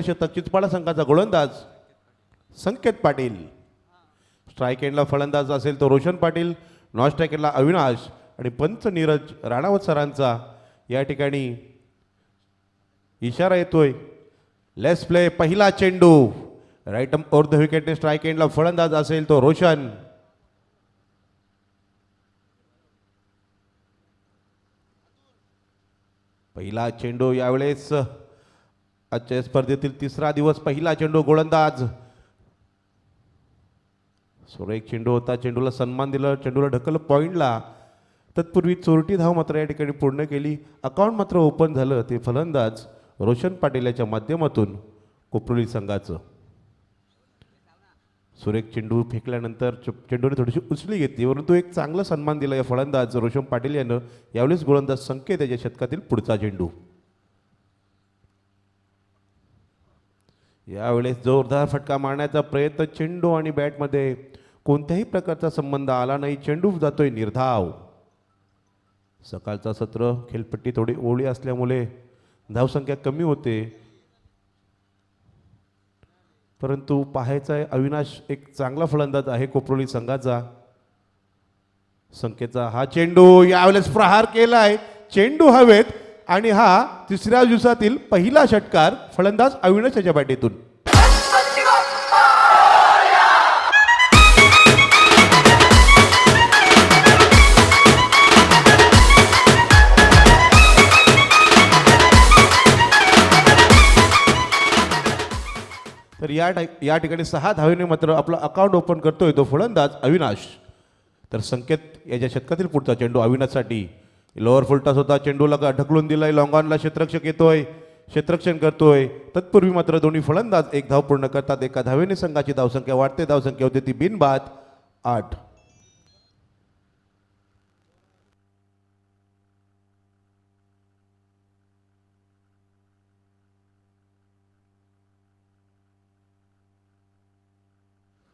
शतक चिचपाडा संघाचा गोलंदाज संकेत पाटील. स्ट्राईक एंडला फलंदाज असेल तो रोशन पाटील, नॉन स्ट्राईक एंडला अविनाश आणि पंच नीरज राणावत सरांचा या ठिकाणी इशारा येतोय. Let's play. पहिला चेंडू राईट ओव्हर द विकेटने स्ट्राईक एंडला फलंदाज असेल तो रोशन. पहिला चेंडू यावेळेस आजच्या स्पर्धेतील तिसरा दिवस. पहिला चेंडू गोलंदाज. सुरेख चेंडू होता, चेंडूला सन्मान दिलं, चेंडूला ढकललं पॉइंटला. तत्पूर्वी चोरटी धाव मात्र या ठिकाणी पूर्ण केली. अकाउंट मात्र ओपन झालं ते फलंदाज रोशन पाटील याच्या माध्यमातून कोपरोली संघाचं. सुरेख चेंडू फेकल्यानंतर चेंडूने थोडीशी उचली घेतली, परंतु एक चांगला सन्मान दिला या फलंदाज रोशन पाटील यानं. यावेळेस गोलंदाज संकेत याच्या शतकातील पुढचा चेंडू. यावेळेस जोरदार फटका मारण्याचा प्रयत्न, चेंडू आणि बॅटमध्ये कोणत्याही प्रकारचा संबंध आला नाही. चेंडू जातोय निर्धाव. सकाळचा सत्र खेळपट्टी थोडी ओळी असल्यामुळे धावसंख्या कमी होते, परंतु पाहायचा आहे अविनाश एक चांगला फलंदाज आहे कोपरोली संघाचा. संकेतचा हा चेंडू यावेळेस प्रहार केलाय, चेंडू हवेत आणि हा तिसऱ्या दिवसातील पहिला षटकार फलंदाज अविनाश याच्या बॅटीतून. तर या ठिकाणी 6 धावेने मात्र आपलं अकाउंट ओपन करतोय तो फलंदाज अविनाश. तर संकेत याच्या शतकातील पुढचा चेंडू अविनाशसाठी. लोअर फुलटॉस होता, चेंडूला ढकलून दिलाय, लॉंगॉनला क्षेत्ररक्षक येतोय, क्षेत्ररक्षण करतोय. तत्पूर्वी मात्र दोन्ही फलंदाज एक धाव पूर्ण करतात. एका धावेने संघाची धावसंख्या वाढते. धावसंख्या होते ती बिनबाद 8.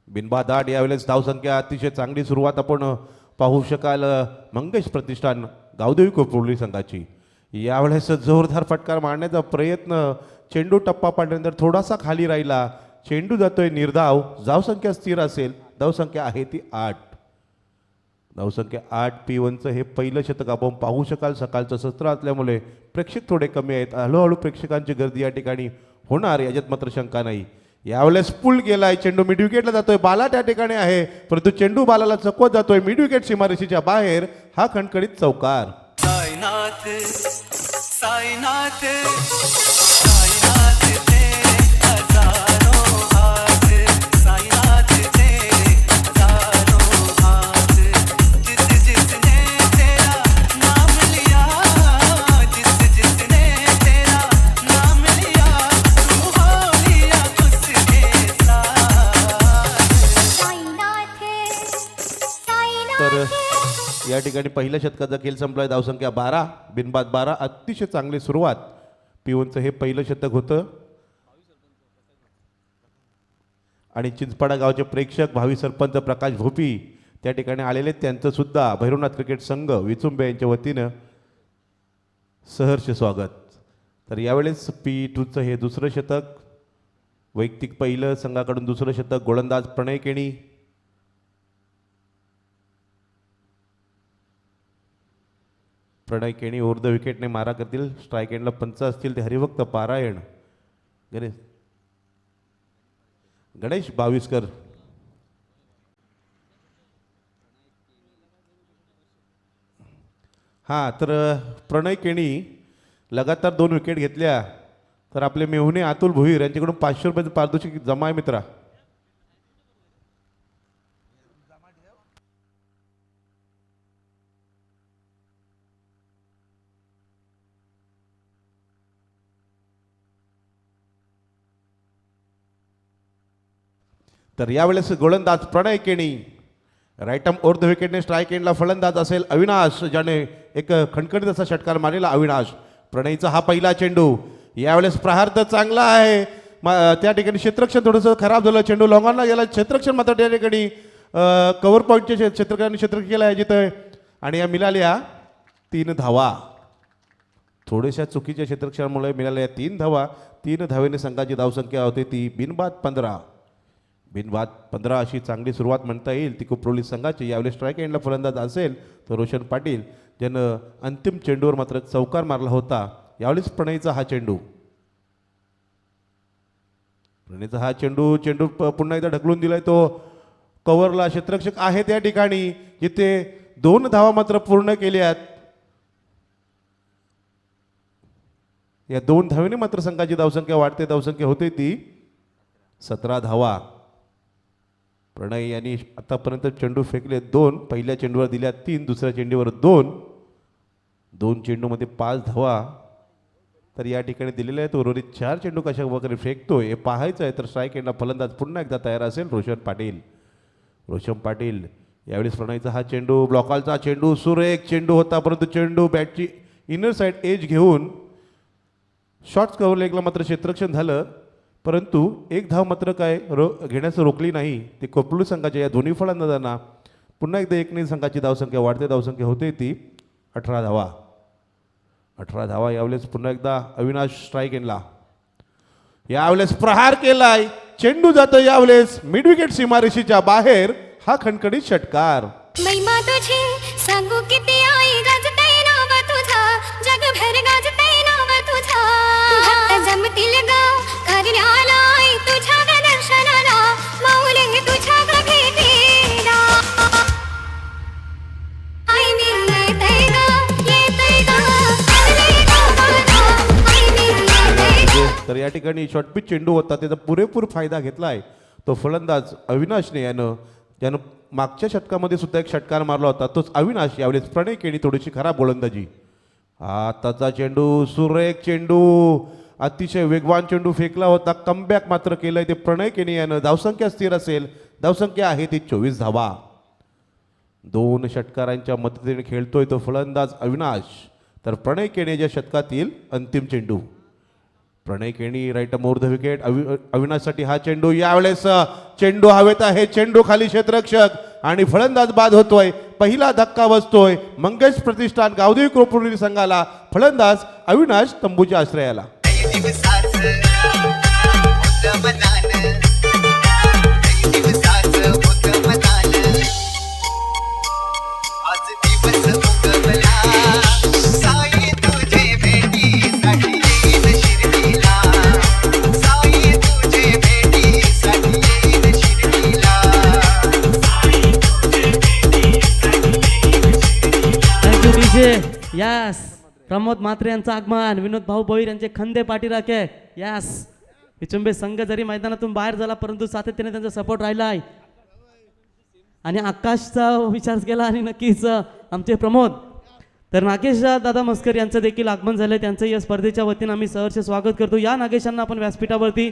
बिनबाद 8. यावेळेस धावसंख्या अतिशय चांगली सुरुवात आपण पाहू शकाल मंगेश प्रतिष्ठान गावदेवी कोपरोली संघाची. यावेळेस जोरदार फटकार मारण्याचा प्रयत्न, चेंडू टप्पा पाडल्यानंतर थोडासा खाली राहिला, चेंडू जातोय निर्धाव. धावसंख्या स्थिर असेल, धावसंख्या आहे ती 8. धावसंख्या 8. P1चं हे पहिलं शतक आपण पाहू शकाल. सकाळचं सत्र असल्यामुळे प्रेक्षक थोडे कमी आहेत. हळूहळू प्रेक्षकांची गर्दी या ठिकाणी होणार याच्यात मात्र शंका नाही. यावेळेस पुल गेलाय, चेंडू मिड विकेटला जातोय, बाला त्या ठिकाणी आहे, परंतु चेंडू बालाला चकवत जातोय मिड विकेट सीमारेषेच्या बाहेर. हा खणखणीत चौकार. साईनाथ साईनाथ साईनाथ तेरे हजारों हाथ, साईनाथ तेरे हजारों हाथ, जिस जिसने तेरा नाम लिया, जिस जिसने तेरा नाम लिया, तू हो लिया उसके साथ. साईनाथ साईनाथ. तर या ठिकाणी पहिल्या शतकाचा खेळ संपलाय. धावसंख्या 12, बिनबाद 12. अतिशय चांगली सुरुवात. P1चं हे पहिलं शतक होतं. आणि चिंचपाडा गावचे प्रेक्षक भावी सरपंच प्रकाश भोपी त्या ठिकाणी आलेले, त्यांचं सुद्धा भैरवनाथ क्रिकेट संघ विचुंबे यांच्या वतीनं सहर्ष स्वागत. तर यावेळेस P2चं हे दुसरं शतक, वैयक्तिक पहिलं, संघाकडून दुसरं शतक. गोलंदाज प्रणय केणी. प्रणय केणी ओव्हर द विकेटने मारा करतील. स्ट्राईक एंडला पंच असतील ते हरिभक्त पारायण गणेश बाविस्कर. हां, तर प्रणय केणी लगातार 2 विकेट घेतल्या तर आपले मेहुणे अतुल भोईर यांच्याकडून 500 रुपयाचं पारितोषिक जमा आहे मित्रा. तर यावेळेस गोलंदाज Pranay Keni. Right arm over the विकेटने स्ट्राईक एंडला फलंदाज असेल अविनाश, ज्याने एक खणखणीत असा षटकार मारलेला अविनाश. प्रणयचा हा पहिला चेंडू. यावेळेस प्रहार तर चांगला आहे, त्या ठिकाणी क्षेत्ररक्षण थोडंसं खराब झालं, चेंडू लॉंगॉनला गेला, क्षेत्ररक्षण मात्र त्या ठिकाणी कव्हर पॉईंटचे क्षेत्ररक्षण केलं आहे जिथं, आणि या मिळाल्या 3 धावा. थोड्याशा चुकीच्या क्षेत्ररक्षणामुळे मिळालेल्या 3 धावा, 3 धावेने संघाची धावसंख्या होती ती बिनबाद 15. बिनबाद 15 अशी चांगली सुरुवात म्हणता येईल ती कोपरोली संघाची. यावेळी स्ट्राईक एंडला फलंदाज असेल तर रोशन पाटील, ज्यानं अंतिम चेंडूवर मात्र चौकार मारला होता. यावेळीच प्रणयचा हा चेंडू, प्रणयचा हा चेंडू पुन्हा एकदा ढकलून दिलाय तो कव्हरला. क्षेत्ररक्षक आहे त्या ठिकाणी जिथे 2 धावा मात्र पूर्ण केल्यात. या 2 धावेने मात्र संघाची धावसंख्या वाढते. धावसंख्या होते ती 17 धावा. प्रणय यांनी आतापर्यंत चेंडू फेकले 2. पहिल्या चेंडूवर दिल्या 3, दुसऱ्या चेंडूवर 2 चेंडूमध्ये 5 धावा. तर या ठिकाणी दिलेले आहे तो उर्वरित 4 चेंडू कशा वगैरे फेकतोय हे पाहायचं आहे. तर स्ट्राईक एंडला फलंदाज पुन्हा एकदा तयार असेल रोशन पाटील. यावेळेस प्रणयचा हा चेंडू, ब्लॉकॉलचा चेंडू, सुरेख चेंडू होता परंतु चेंडू बॅटची इनर साईड एज घेऊन शॉर्ट्स कव्हर लेगला मात्र क्षेत्ररक्षण झालं. परंतु 1 धाव मात्र काय घेण्याचं रोखली नाही ते कोपरोली संघाच्या या दोन्ही फलंदाजांना. पुन्हा एकदा 1ने संघाची धावसंख्या वाढते. धावसंख्या होते ती 18 धावा. 18 धावा. यावेळेस पुन्हा एकदा अविनाश स्ट्राईक एंडला. यावेळेस प्रहार केलाय, चेंडू जातो यावेळेस मिड विकेट सीमारेषेच्या बाहेर. हा खणखणीत षटकार. महिमा तुझी सांगू किती आई गाजते नाव तुझा, जगभर गाजते नाव तुझा. भक्त जमतील ग कार्याला आई तुझ्या ग दर्शनाला, मौली तुझ्या ग भेटीला. आई मी येते ग येते ग आले ग माझा, आई मी येते ग. तर या ठिकाणी शॉर्टपिच चेंडू होता त्याचा पुरेपूर फायदा घेतलाय तो फलंदाज अविनाशने. ज्यानं मागच्या षटकामध्ये सुद्धा एक षटकार मारला होता तोच अविनाश. यावेळेस प्रणय केणी थोडीशी खराब गोलंदाजी. आताचा चेंडू, सुरेख चेंडू, अतिशय वेगवान चेंडू फेकला होता. कमबॅक मात्र केलंय ते प्रणय केणी यानं. धावसंख्या स्थिर असेल, धावसंख्या आहे ती 24 धावा. 2 षटकारांच्या मदतीने खेळतोय तो फलंदाज अविनाश. तर प्रणय केणीच्या षटकातील अंतिम चेंडू. Pranay Keni right more the wicket. अविनाशसाठी हा चेंडू. यावेळेस चेंडू हवेत आहे, चेंडू खाली क्षेत्ररक्षक आणि फलंदाज बाद होतोय. पहिला धक्का बसतोय मंगेश प्रतिष्ठान गावदेवी कोपरोली संघाला. फलंदाज अविनाश तंबूच्या आश्रयाला. यास प्रमोद म्हात्रे यांचं आगमन, विनोद भाऊ भोईर यांचे खंदे पाठीराखे. यास विचुंबे संघ जरी मैदानातून बाहेर झाला परंतु सातत्याने त्यांचा सपोर्ट राहिलाय. आणि आकाशचा विचार केला आणि नक्कीच आमचे प्रमोद. तर नागेश दादा मस्कर यांचं देखील आगमन झालंय. त्यांचं या स्पर्धेच्या वतीनं आम्ही सहर्ष स्वागत करतो. या नागेशांना आपण व्यासपीठावरती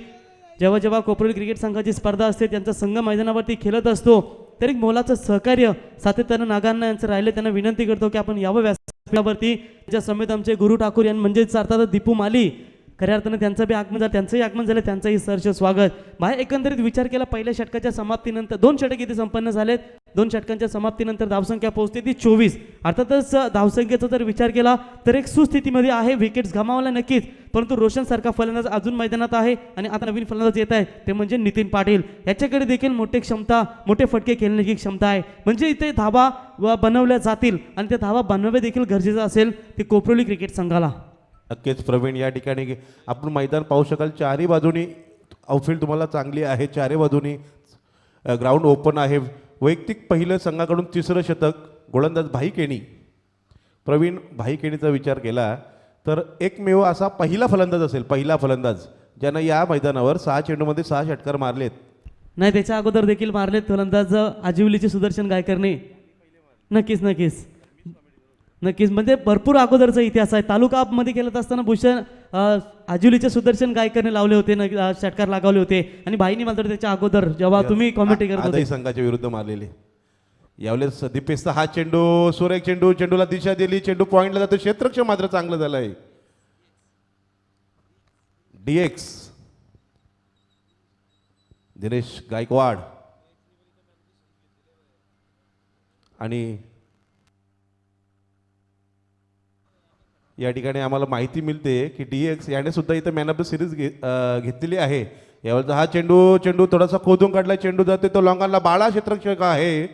जेव्हा जेव्हा कोपरोली क्रिकेट संघाची स्पर्धा असते त्यांचा संघ मैदानावरती खेळत असतो तर एक मोलाचं सहकार्य सातत्यानं नागांना यांचं राहिले. त्यांना विनंती करतो की आपण यावं व्यासपीठावरती. ज्या समेत आमचे गुरु ठाकूर यांनी म्हणजेच अर्थात दीपू माली खऱ्या अर्थानं त्यांचं बी आगमन झालं, त्यांचंही आगमन झालं, त्यांचंही सहर्ष स्वागत. बाहेर एकंदरीत विचार केला पहिल्या षटकाच्या समाप्तीनंतर 2 षटक इथे संपन्न झालेत. 2 षटकांच्या समाप्तीनंतर धावसंख्या पोहोचते ती 24. अर्थातच धावसंख्येचा जर विचार केला तर एक सुस्थितीमध्ये आहे. विकेट्स गमावला नक्कीच, परंतु रोशन सारखा फलंदाज अजून मैदानात आहे आणि आता नवीन फलंदाज येत आहे ते म्हणजे नितीन पाटील. याच्याकडे देखील मोठे फटके खेळण्याची क्षमता आहे. म्हणजे इथे धावा बनवल्या जातील आणि त्या धावा बनवणे देखील गरजेचं असेल ते कोपरोली क्रिकेट संघाला. नक्कीच प्रवीण, या ठिकाणी आपण मैदान पाहू शकाल. चारही बाजूनी आउटफील्ड तुम्हाला चांगली आहे. चारही बाजूनी ग्राउंड ओपन आहे. वैयक्तिक पहिलं संघाकडून 3रं षटक गोलंदाज भाई केणी. प्रवीण, भाई केणीचा विचार केला तर एकमेव असा पहिला फलंदाज असेल, पहिला फलंदाज ज्यानं या मैदानावर 6 चेंडूमध्ये 6 षटकार मारलेत. नाही, त्याच्या अगोदर देखील मारलेत फलंदाज आजिवलीचे सुदर्शन गायकरने. नक्कीच नक्कीच नक्कीच म्हणजे भरपूर अगोदरचा इतिहास आहे. तालुका मध्ये खेळत असताना भूषण आजिवलीचे सुदर्शन गायकरने लावले होते, षटकार लागवले होते आणि भाईनी मात्र त्याच्या अगोदर जेव्हा तुम्ही कॉमेंट्री करत होते संघाच्या विरुद्ध मारलेले. यावेळेस दीपेशचा हा चेंडू, सुरेख चेंडू, चेंडूला दिशा दिली, चेंडू पॉइंटला जातो. क्षेत्ररक्षण मात्र चांगलं झालंय. DX दिनेश गायकवाड आणि या ठिकाणी आम्हाला माहिती मिळते की DX याने सुद्धा इथं मॅन ऑफ द सिरीज घेतलेली आहे. यावेळेचा हा चेंडू थोडासा खोदून काढला, चेंडू जाते तो लॉंगाला. बाळा क्षेत्ररक्षक आहे,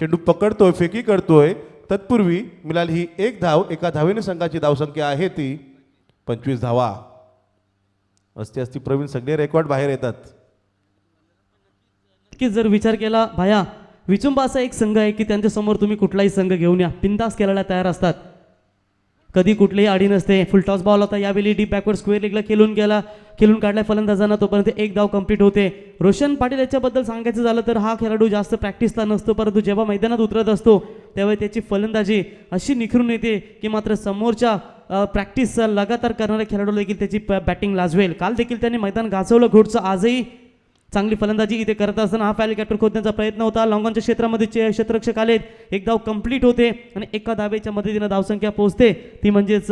चेंडू पकडतोय, फेकी करतोय. तत्पूर्वी मिळाली ही एक धाव. एका धावेने संघाची धावसंख्या आहे ती 25 धावा. असती प्रवीण सगळे रेकॉर्ड बाहेर येतात. की जर विचार केला भाया, विचुंबा असा एक संघ आहे की त्यांच्यासमोर तुम्ही कुठलाही संघ घेऊन या, बिनधास्त खेळायला तयार असतात. कधी कुठलीही आडी नसते. फुल टॉस बॉल होता, यावेळी डीप बॅकवर्ड स्क्वेअर लेगला खेळून काढलाय फलंदाजांना. तोपर्यंत एक धाव कंप्लीट होते. रोशन पाटील याच्याबद्दल सांगायचं झालं तर हा खेळाडू जास्त प्रॅक्टिसला नसतो, परंतु जेव्हा मैदानात उतरत असतो तेव्हा त्याची फलंदाजी अशी निखरून येते की मात्र समोरच्या प्रॅक्टिस लगातार करणाऱ्या खेळाडू देखील त्याची बॅटिंग लाजवेल. काल देखील त्यांनी मैदान गाजवलं घोडचं. आजही चांगली फलंदाजी इथे करत असताना हा फाईल कॅप्टर खोदण्याचा प्रयत्न होता. लॉंगॉनच्या क्षेत्रामध्ये क्षेत्ररक्षक आलेत. एक धाव कंप्लीट होते आणि एका धावेच्या मदतीनं धावसंख्या पोहोचते ती म्हणजेच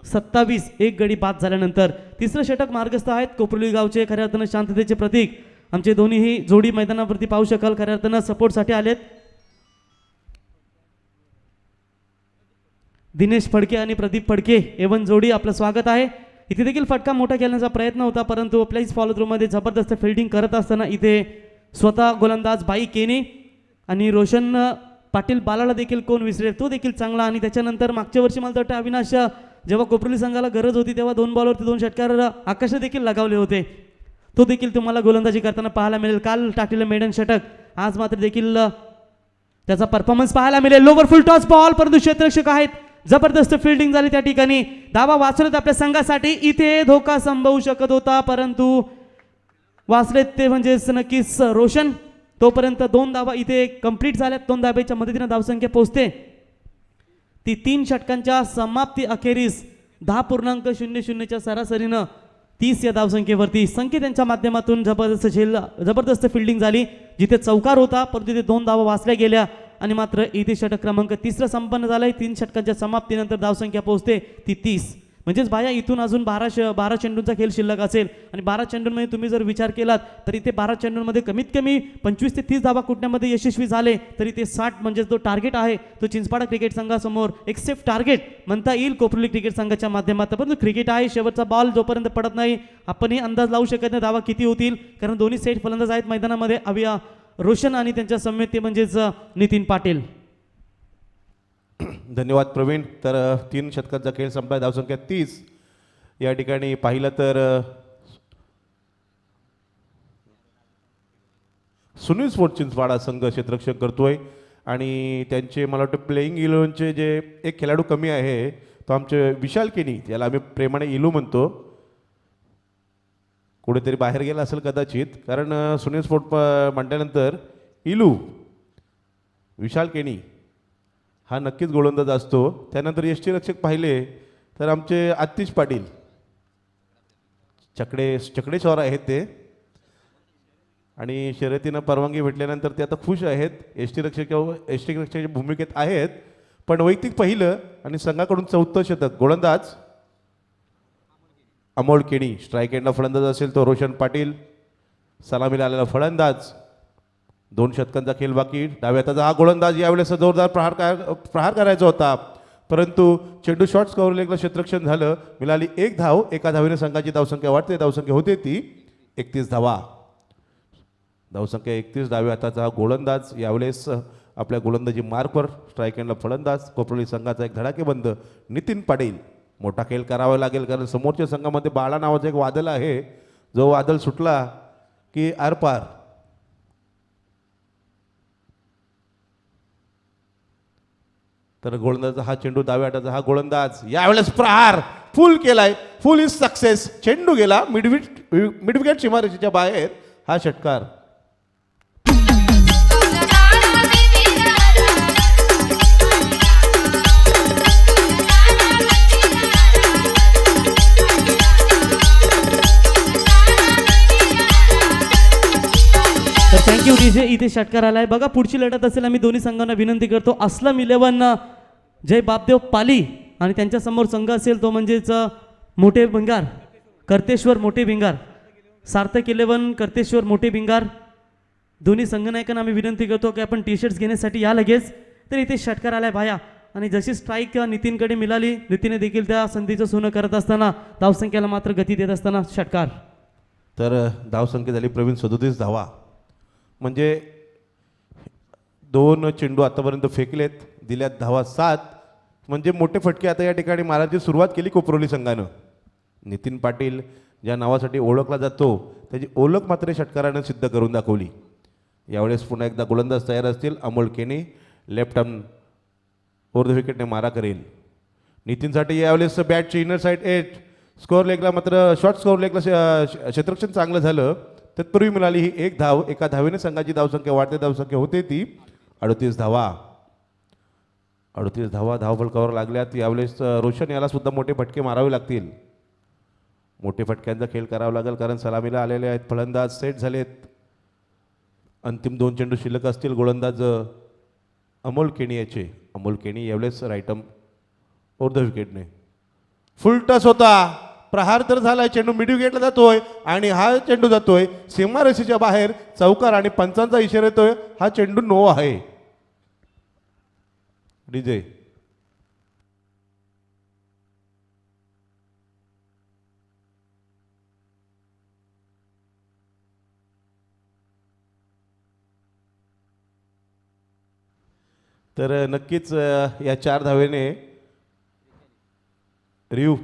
27. एक गडी बाद झाल्यानंतर तिसरं षटक मार्गस्थ आहेत कोपरोली गावचे. खऱ्या अर्थानं शांततेचे प्रतीक आमचे दोन्हीही जोडी मैदानावरती पाहू शकाल. खऱ्या अर्थानं सपोर्टसाठी आलेत. दिनेश फडके आणि प्रदीप फडके एवन जोडी, आपलं स्वागत आहे. इथे देखील फटका मोठा खेळण्याचा प्रयत्न होता, परंतु प्लेस फॉलो थ्रूमध्ये जबरदस्त फिल्डिंग करत असताना इथे स्वतः गोलंदाज बाई केनी आणि रोशन पाटील बालाला देखील कोण विसरेल, तो देखील चांगला. आणि त्याच्यानंतर मागच्या वर्षी मला वाटतं अविनाश जेव्हा कोपरोली संघाला गरज होती तेव्हा 2 बॉलवरती 2 षटकार आकाश देखील लगावले होते, तो देखील तुम्हाला गोलंदाजी करताना पाहायला मिळेल. काल टाकलेलं मेडन षटक, आज मात्र देखील त्याचा परफॉर्मन्स पाहायला मिळेल. लोवर फुल टॉस बॉल, परंतु क्षेत्ररक्षक आहेत. जबरदस्त फिल्डिंग झाली त्या ठिकाणी. धावा वाचवत आपल्या संघासाठी. इथे धोका संभवू शकत होता, परंतु वाचलेत ते म्हणजेच नक्कीच रोशन. तोपर्यंत 2 धावा इथे कंप्लीट झाल्यात. 2 धाब्याच्या मदतीने धावसंख्या पोहोचते ती 3 षटकांच्या समाप्ती अखेरीस 10.00च्या सरासरीनं 30 या धावसंख्येवरती. संकेत यांच्या माध्यमातून जबरदस्त फिल्डिंग झाली. जिथे चौकार होता परंतु तिथे 2 धावा वाचल्या गेल्या आणि मात्र इथे षटक क्रमांक 3 संपन्न झालाय. 3 षटकांच्या समाप्तीनंतर धावसंख्या पोहोचते ती 30. म्हणजेच भाया इथून अजून 12 चेंडूंचा खेळ शिल्लक असेल आणि 12 चेंडूंमध्ये तुम्ही जर विचार केलात तर इथे 12 चेंडूंमध्ये कमीत कमी 25 ते 30 धावा कुटण्यामध्ये यशस्वी झाले तरी ते 60 म्हणजे जो टार्गेट आहे तो चिंचपाडा क्रिकेट संघासमोर एक सेफ टार्गेट म्हणता येईल कोपरोली क्रिकेट संघाच्या माध्यमातून. परंतु क्रिकेट आहे, शेवटचा बॉल जोपर्यंत पडत नाही आपणही अंदाज लावू शकत नाही धावा किती होतील, कारण दोन्ही सेट फलंदाज आहेत मैदानामध्ये. अविया रोशन आणि त्यांच्या समेत ते म्हणजेच नितीन पाटील. धन्यवाद प्रवीण. तर 3 षटकांचा खेळ संपला, धावसंख्या 30. या ठिकाणी पाहिलं तर सुनील स्पोर्ट्स चिंचवाडा संघ क्षेत्ररक्षण करतोय आणि त्यांचे मला वाटतं प्लेईंग इलेव्हनचे जे एक खेळाडू कमी आहे तो आमचे विशाल केनी, याला आम्ही प्रेमाने इलू म्हणतो, कुठेतरी बाहेर गेला असेल कदाचित, कारण सुनील स्पोर्ट म्हटल्यानंतर इलू विशाल केनी हा नक्कीच गोलंदाज असतो. त्यानंतर यष्टीरक्षक पाहिले तर आमचे आतिश पाटील चकडेश्वर आहेत ते, आणि शर्यतीनं परवानगी भेटल्यानंतर ते आता खुश आहेत. यष्टीरक्षकाच्या भूमिकेत आहेत. पण वैयक्तिक पहिलं आणि संघाकडून 4थं षटक. गोलंदाज अमोल केणी, स्ट्राईक एंडला फलंदाज असेल तो रोशन पाटील, सलामीला आलेला फलंदाज. 2 षटकांचा खेळ बाकी. डाव्या हाताचा हा गोलंदाज यावेळेस जोरदार प्रहार करायचा होता, परंतु चेंडू शॉर्ट्स कव्हर लेगला क्षेत्ररक्षण झालं. मिळाली 1 धाव. एका धावेने संघाची धावसंख्या वाढते. धावसंख्या होते ती 31 धावा. धावसंख्या 31. डाव्या हाताचा हा गोलंदाज यावेळेस आपल्या गोलंदाजी मार्कवर स्ट्राईक एंडला फलंदाज. कोपरोली संघाचा एक धडाकेबंद नितीन पाटील. मोठा खेळ करावा लागेल, कारण समोरच्या संघामध्ये बाळा नावाचं एक वादळ आहे, जो वादळ सुटला की आरपार. तर गोलंदाज हा चेंडू, डाव्या हाताचा हा गोलंदाज यावेळेस प्रहार फुल केलाय. फुल इज सक्सेस. चेंडू गेला मिडविकेट सीमारेषेच्या बाहेर. हा षटकार. तर थँक्यू डीजे. इथे षटकार आलाय. बघा पुढची लढत असेल, आम्ही दोन्ही संघांना विनंती करतो, असलम 11 जय बापदेव पाली आणि त्यांच्यासमोर संघ असेल तो म्हणजेच मोठे भिंगार कर्तेश्वर मोठे भिंगार. सार्थक 11 कर्तेश्वर मोठे भिंगार. दोन्ही संघनायकांना आम्ही विनंती करतो की आपण टी शर्ट्स घेण्यासाठी या लगेच. तर इथे षटकार आलाय भाया. आणि जशी स्ट्राईक नितीनकडे मिळाली, नितीनने देखील त्या संधीचं सोनं करत असताना धावसंख्येला मात्र गती देत असताना षटकार. तर धावसंख्या झाली प्रवीण 37 धावा. म्हणजे 2 चेंडू आतापर्यंत फेकलेत, दिल्यात धावा 7. म्हणजे मोठे फटके आता या ठिकाणी मारायची सुरुवात केली कोपरोली संघानं. नितीन पाटील ज्या नावासाठी ओळखला जातो त्याची ओळख मात्र षटकारानं सिद्ध करून दाखवली. यावेळेस पुन्हा एकदा गोलंदाज तयार असतील. अमोल केनी लेफ्ट आर्म ओव्हर द विकेटने मारा करेल. नितीनसाठी यावेळेस बॅटची इनर साईड एज. स्कोअर लेगला मात्र शॉर्ट स्कोअर लेगला क्षेत्ररक्षण चांगलं झालं. तत्पूर्वी मिळाली ही 1 धाव. एका धावेने संघाची धावसंख्या वाढते. धावसंख्या होते ती 38 धावा. 38 धावा धावफलकावर लागल्यात. यावेळेस रोशन याला सुद्धा मोठे फटके मारावे लागतील. मोठे फटक्यांचा खेळ करावा लागेल कारण सलामीला आलेले आहेत फलंदाज. सेट झालेत. अंतिम 2 चेंडू शिल्लक असतील. गोलंदाज अमोल केणी याचे. अमोल केणी यावेळेस राईट आर्म ओव्हर द विकेटने. फुल टस होता. प्रहार तर झालाय. चेंडू मिड विकेटला जातोय आणि हा चेंडू जातोय सीमारेषेच्या बाहेर. चौकार आणि पंचांचा इशारा येतोय. हा चेंडू नो आहे. डीजे तर नक्कीच या 4 धावेने रिव्ह्यू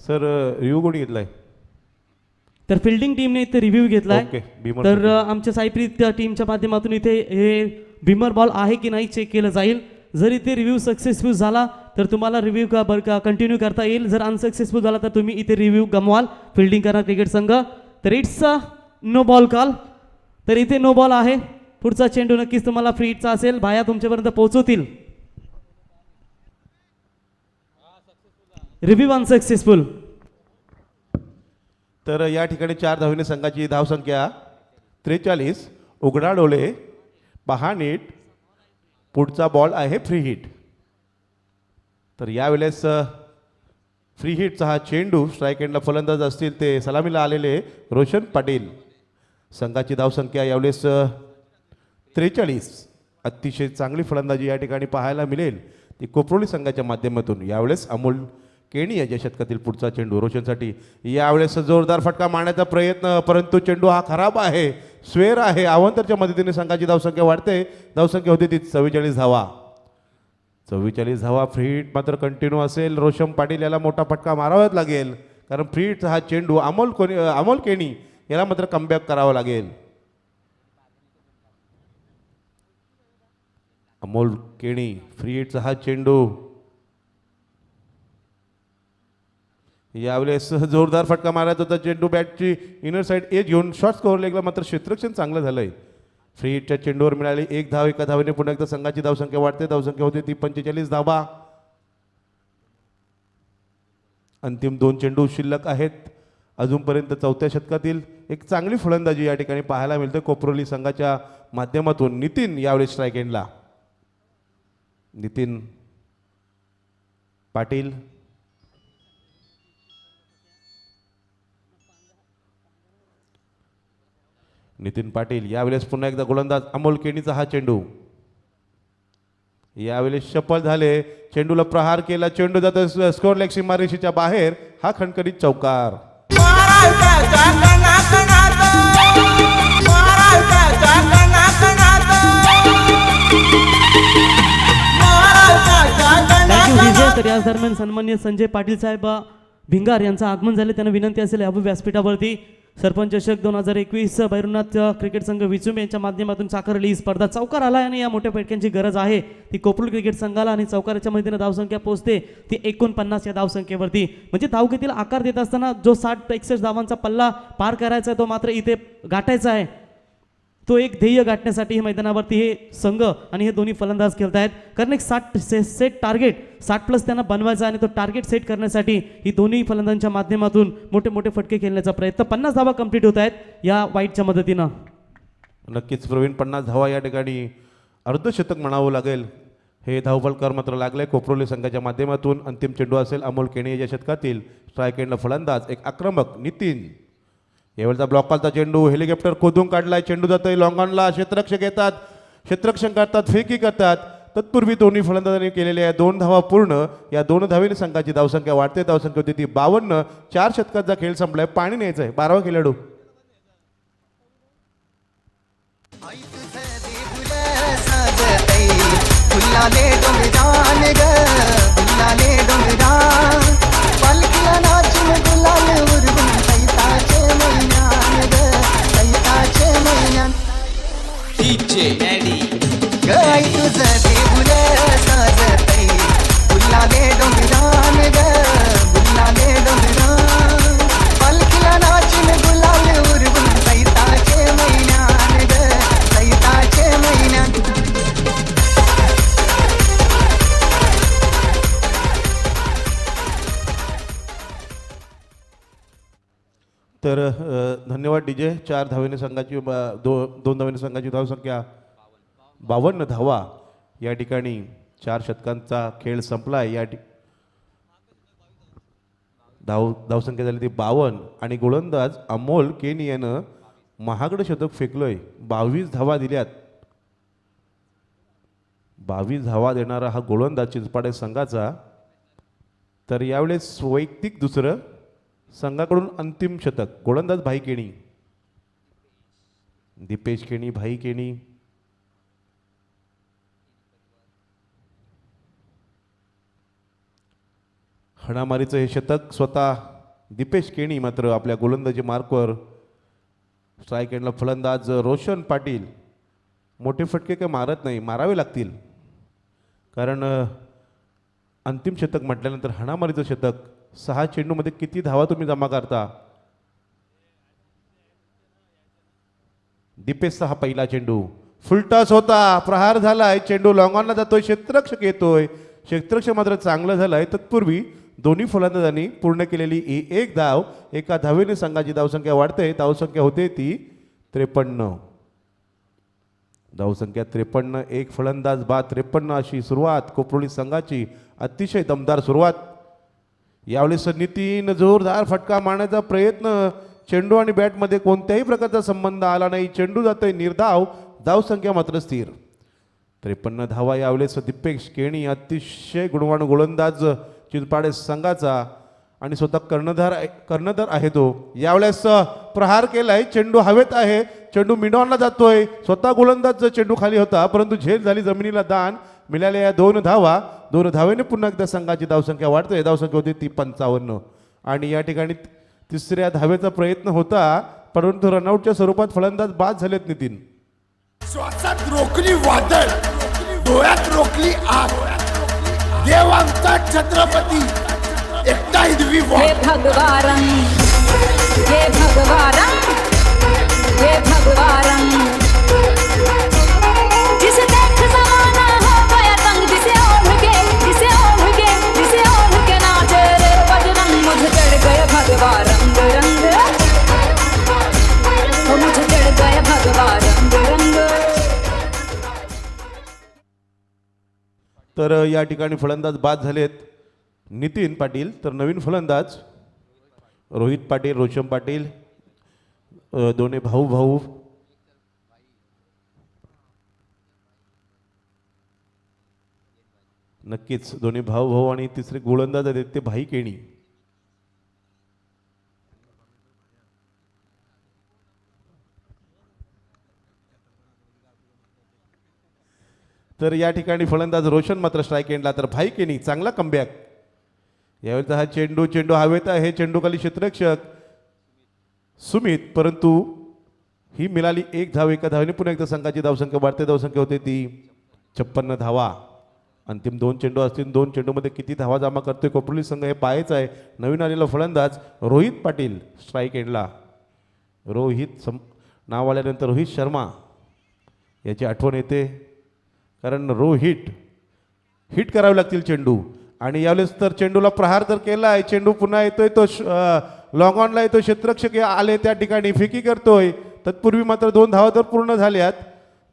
सर रिव्ह्यू कोणी घेतलाय? तर फिल्डिंग टीमने इथे रिव्ह्यू घेतलाय. ओके, भीमर तर आमच्या साईप्रीत टीमच्या माध्यमातून इथे हे भीमर बॉल आहे की नाही चेक केलं जाईल. जर इथे रिव्ह्यू सक्सेसफुल झाला तर तुम्हाला रिव्ह्यू कंटिन्यू करता येईल. जर अनसक्सेसफुल झाला तर तुम्ही इथे रिव्ह्यू गमवाल. फिल्डिंग करणार क्रिकेट संघ. तर इट्स नो बॉल कॉल. तर इथे नो बॉल आहे. पुढचा चेंडू नक्कीच तुम्हाला फ्री हिटचा असेल. भाया तुमच्यापर्यंत पोहोचवतील. Review unsuccessful. तर या ठिकाणी 4 धावेने संघाची धावसंख्या 43. उघडा डोळे पहा नीट. पुढचा बॉल आहे फ्री हिट. तर यावेळेस फ्री हिटचा हा चेंडू स्ट्राईक एंडला फलंदाज असतील ते सलामीला आलेले रोशन पाटील. संघाची धावसंख्या यावेळेस 43. अतिशय चांगली फलंदाजी या ठिकाणी पाहायला मिळेल ती कोपरोली संघाच्या माध्यमातून. यावेळेस अमोल केणी याच्या शतकातील पुढचा चेंडू रोशनसाठी. यावेळेस जोरदार फटका मारण्याचा प्रयत्न परंतु चेंडू हा खराब आहे. स्वेर आहे. अवंतरच्या मदतीने संघाची धावसंख्या वाढते. धावसंख्या होती ती 44 धावा. 44 धावा. फ्री हिट मात्र कंटिन्यू असेल. रोशन पाटील याला मोठा फटका मारावाच लागेल कारण फ्री हिटचा हा चेंडू अमोल केणी याला मात्र कमबॅक करावा लागेल. अमोल केणी फ्री हिटचा हा चेंडू. यावेळेस जोरदार फटका मारायचा होता. चेंडू बॅटची इनर साईड एज घेऊन शॉर्ट स्कोअर लेगला मात्र क्षेत्ररक्षण चांगलं झालंय. फ्री हिटच्या चेंडूवर मिळाली 1 धाव. एका धावेने पुन्हा एकदा संघाची धावसंख्या वाढते. धावसंख्या होती ती 45 धावा. अंतिम 2 चेंडू शिल्लक आहेत. अजूनपर्यंत 4थ्या शतकातील एक चांगली फलंदाजी या ठिकाणी पाहायला मिळते कोपरोली संघाच्या माध्यमातून. नितीन यावेळी स्ट्राईक एंडला. नितीन पाटील. नितीन पाटील यावेळेस पुन्हा एकदा गोलंदाज अमोल केणीचा हा चेंडू. यावेळेस सफल झाले. चेंडूला प्रहार केला. चेंडू जातो स्कोअर लेग सीमारेषेच्या बाहेर. हा खणखणीत चौकार. तर याच दरम्यान सन्मान्य संजय पाटील साहेब भिंगार यांचं आगमन झाले. त्यांना विनंती असेल अबू व्यासपीठावरती. सरपंच चषक 2021 भैरवनाथ क्रिकेट संघ विचुंब यांच्या माध्यमातून साकारली ही स्पर्धा. चौकार आला आणि या मोठ्या फटक्यांची गरज आहे ती कोपरोली क्रिकेट संघाला. आणि चौकाराच्या मदतीने धावसंख्या पोहोचते ती 49 या धावसंख्येवरती. म्हणजे धावगतीला आकार देत असताना जो 60-61 धावांचा पल्ला पार करायचा आहे तो मात्र इथे गाठायचा आहे. तो एक ध्येय गाठण्यासाठी हे मैदानावरती हे संघ आणि हे दोन्ही फलंदाज खेळत आहेत. कारण एक 60 सेट टार्गेट 60+ त्यांना बनवायचा आणि तो टार्गेट सेट करण्यासाठी ही दोन्ही फलंदाजांच्या माध्यमातून मोठे मोठे फटके खेळण्याचा प्रयत्न. 50 धावा कंप्लीट होत आहेत या वाईटच्या मदतीनं. नक्कीच प्रवीण 50 धावा या ठिकाणी अर्धशतक म्हणावं लागेल. हे धावफलकार मात्र लागले कोपरोली संघाच्या माध्यमातून. अंतिम चेंडू असेल अमोल केणी या शतकातील. स्ट्राईक एंडला फलंदाज एक आक्रमक नितीन. यावेळचा ब्लॉक कॉलचा चेंडू हेलिकॉप्टर खोदून काढलाय. चेंडू जातोय लॉंग ऑनला. क्षेत्ररक्षक येतात. क्षेत्ररक्षण करतात, फेकी करतात. तत्पूर्वी दोन्ही फलंदाजांनी केलेल्या या 2 धावा पूर्ण. या 2 धावेने संघाची धावसंख्या वाढते. धावसंख्या होती ती 52. 4 षटकांचा खेळ संपलाय. पाणी न्यायचं आहे. 12वा खेळाडू फुलाले डोंगरान ग फुलाले डोंगरान पालखीला नाचून गुलाल उरगून सैताचे महिन्यान ग सैताचे महिन्यान डीजे डॅडी ग आई तुझं देऊळ साजतई फुलाले डोंगरान ग फुलाले डोंगरान पालखीला नाचून गुलाल उरगून सैताचे महिन्यान ग सैताचे महिन्यान. तर धन्यवाद डीजे. 4 धावेने संघाची 2 धावेने संघाची धावसंख्या 52 धावा. या ठिकाणी 4 षटकांचा खेळ संपला. धावसंख्या झाली ती 52 आणि गोलंदाज अमोल केन यानं महागडं शतक फेकलंय. 22 धावा दिल्यात. 22 धावा देणारा हा गोलंदाज चिंचपाडे संघाचा. तर यावेळेस वैयक्तिक दुसरं, संघाकडून अंतिम शतक. गोलंदाज भाई केणी, दीपेश केणी, भाई केणी. हाणामारीचं हे शतक स्वतः दीपेश केणी मात्र आपल्या गोलंदाजी मार्कवर. स्ट्राईक एंडला फलंदाज रोशन पाटील. मोठे फटके काय मारत नाही, मारावे लागतील, कारण अंतिम शतक म्हटल्यानंतर हाणामारीचं शतक. 6 चेंडूमध्ये किती धावा तुम्ही जमा करता. दीपेशचा हा पहिला चेंडू फुलटॉस होता, प्रहार झालाय. चेंडू लॉंगॉनला जातोय, क्षेत्ररक्षक येतोय. क्षेत्ररक्षक मात्र चांगलं झालंय. तत्पूर्वी दोन्ही फलंदाजांनी पूर्ण केलेली ही 1 धाव. एका धावेने संघाची धावसंख्या वाढते. धावसंख्या होते ती 53. धावसंख्या 53. एक फलंदाज बाद 53. अशी सुरुवात कोपरोली संघाची. अतिशय दमदार सुरुवात. यावेळेस नितीन जोरदार फटका मारण्याचा प्रयत्न. चेंडू आणि बॅटमध्ये कोणत्याही प्रकारचा संबंध आला नाही. चेंडू जातोय निर्धाव. धावसंख्या मात्र स्थिर 53 धावा. यावेळेस दीपेश केणी अतिशय गुणवान गोलंदाज चिंचपाडे संघाचा आणि स्वतः कर्णधार आहे तो. यावेळेस प्रहार केलाय. चेंडू हवेत आहे. चेंडू मिडॉनला जातोय. स्वतः गोलंदाज चेंडू खाली होता, परंतु झेल झाली जमिनीला दान. मिळाल्या या 2 धावा. 2 धावेने पुन्हा एकदा संघाची धावसंख्या वाढते. धावसंख्या होती ती 55. आणि या ठिकाणी तिसऱ्या धावेचा प्रयत्न होता, परंतु रनआउटच्या स्वरूपात फलंदाज बाद झालेत. नितीन श्वासात रोखली वादळ, डोळ्यात रोखली आग. देवांचा छत्रपती एकटा हिरवी हे भगवान, हे भगवान, हे भगवान. जिसे देख जमाना हो गया तंग, जिसे ओढ़ के नाचे रे बजरंग. मुझे चढ़ गए भगवा रंग रंग, हो मुझे चढ़ गए भगवा रंग रंग. तर या ठिकाणी फलंदाज बाद झालेत नितीन पाटील. तर नवीन फलंदाज रोहित पाटील, रोशन पाटील. दोन्ही भाऊ. नक्कीच दोन्ही भाऊ आणि तिसरे गोलंदाज आहेत ते भाई केणी. तर या ठिकाणी फलंदाज रोशन मात्र स्ट्राईक एंडला. तर भाई केणी चांगला कमबॅक. यावेळेचा हा चेंडू हवेत आहे. चेंडू खाली क्षेत्ररक्षक सुमित, परंतु ही मिळाली 1 धाव. एका धावेने पुन्हा एकदा संघाची धावसंख्या वाढते. धावसंख्या होते ती 56 धावा. अंतिम 2 चेंडू असतील. 2 चेंडूमध्ये किती धावा जमा करतोय कोपरोली संघ हे पाहायचं आहे. नवीन आलेला फलंदाज रोहित पाटील स्ट्राईक एंडला. रोहित नाव आल्यानंतर रोहित शर्मा याची आठवण येते, कारण हिट करावे लागतील चेंडू. आणि यावेळेस तर चेंडूला प्रहार तर केला आहे. चेंडू पुन्हा येतोय, तो लॉंग ऑनला येतोय. क्षेत्ररक्षक आले त्या ठिकाणी, फेकी करतोय. तत्पूर्वी मात्र 2 धावा तर पूर्ण झाल्यात.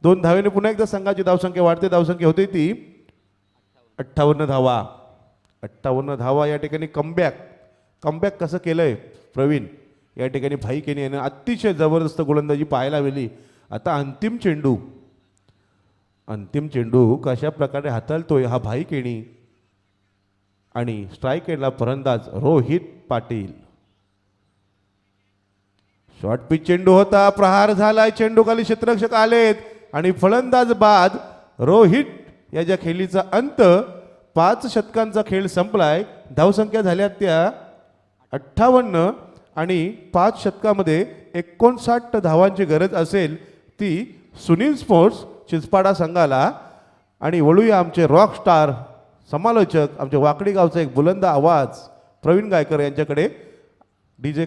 2 धावेने पुन्हा एकदा संघाची धावसंख्या वाढते. धावसंख्या होते ती 58 धावा. 58 धावा. या ठिकाणी कमबॅक कसं केलंय प्रवीण. या ठिकाणी भाई केणी याने अतिशय जबरदस्त गोलंदाजी पाहायला मिळाली. आता अंतिम चेंडू अंतिम चेंडू कशा प्रकारे हाताळतोय हा भाई केणी आणि स्ट्राईक केला फलंदाज रोहित पाटील. शॉर्ट पिच चेंडू होता, प्रहार झालाय, चेंडू खाली क्षेत्ररक्षक आलेत आणि फलंदाज बाद. रोहित याच्या खेळीचा अंत. 5 षटकांचा खेळ संपलाय. धावसंख्या झाल्या त्या 58 आणि 5 षटकामध्ये 59 धावांची गरज असेल ती सुनील स्पोर्ट्स चिचपाडा संघाला. आणि वळूया आमचे रॉक स्टार समालोचक, आमचे वाकडी गावचा एक बुलंद आवाज प्रवीण गायकर यांच्याकडे. डीजे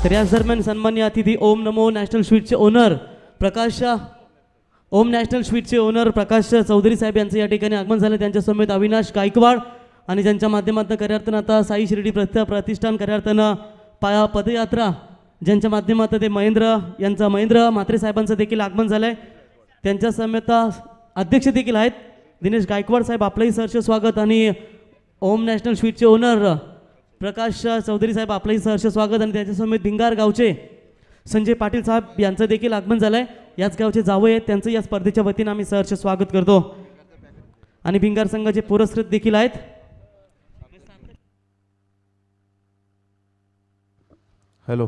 तर याच दरम्यान सन्मान्य अतिथी ओम नमो नॅशनल स्वीटचे ओनर प्रकाश चौधरी साहेब यांचं या ठिकाणी आगमन झालं. त्यांच्या समेत अविनाश गायकवाड आणि ज्यांच्या माध्यमातून खऱ्यार्थानं आता साई शिर्डी प्रतिष्ठान खऱ्यार्थानं पदयात्रा ज्यांच्या माध्यमातून ते महेंद्र म्हात्रे साहेबांचं देखील आगमन झालं आहे. त्यांच्या समेत अध्यक्ष देखील आहेत दिनेश गायकवाड साहेब, आपलंही सहर्ष स्वागत. आणि ओम नॅशनल स्वीटचे ओनर प्रकाश चौधरी साहेब, आपलंही सहर्ष स्वागत. आणि त्याच्यासमोर भिंगार गावचे संजय पाटील साहेब यांचं देखील आगमन झालं आहे. याच गावचे जावई आहेत, त्यांचं या स्पर्धेच्या वतीनं आम्ही सहर्ष स्वागत करतो. आणि भिंगार संघाचे पुरस्कृत देखील आहेत. हॅलो,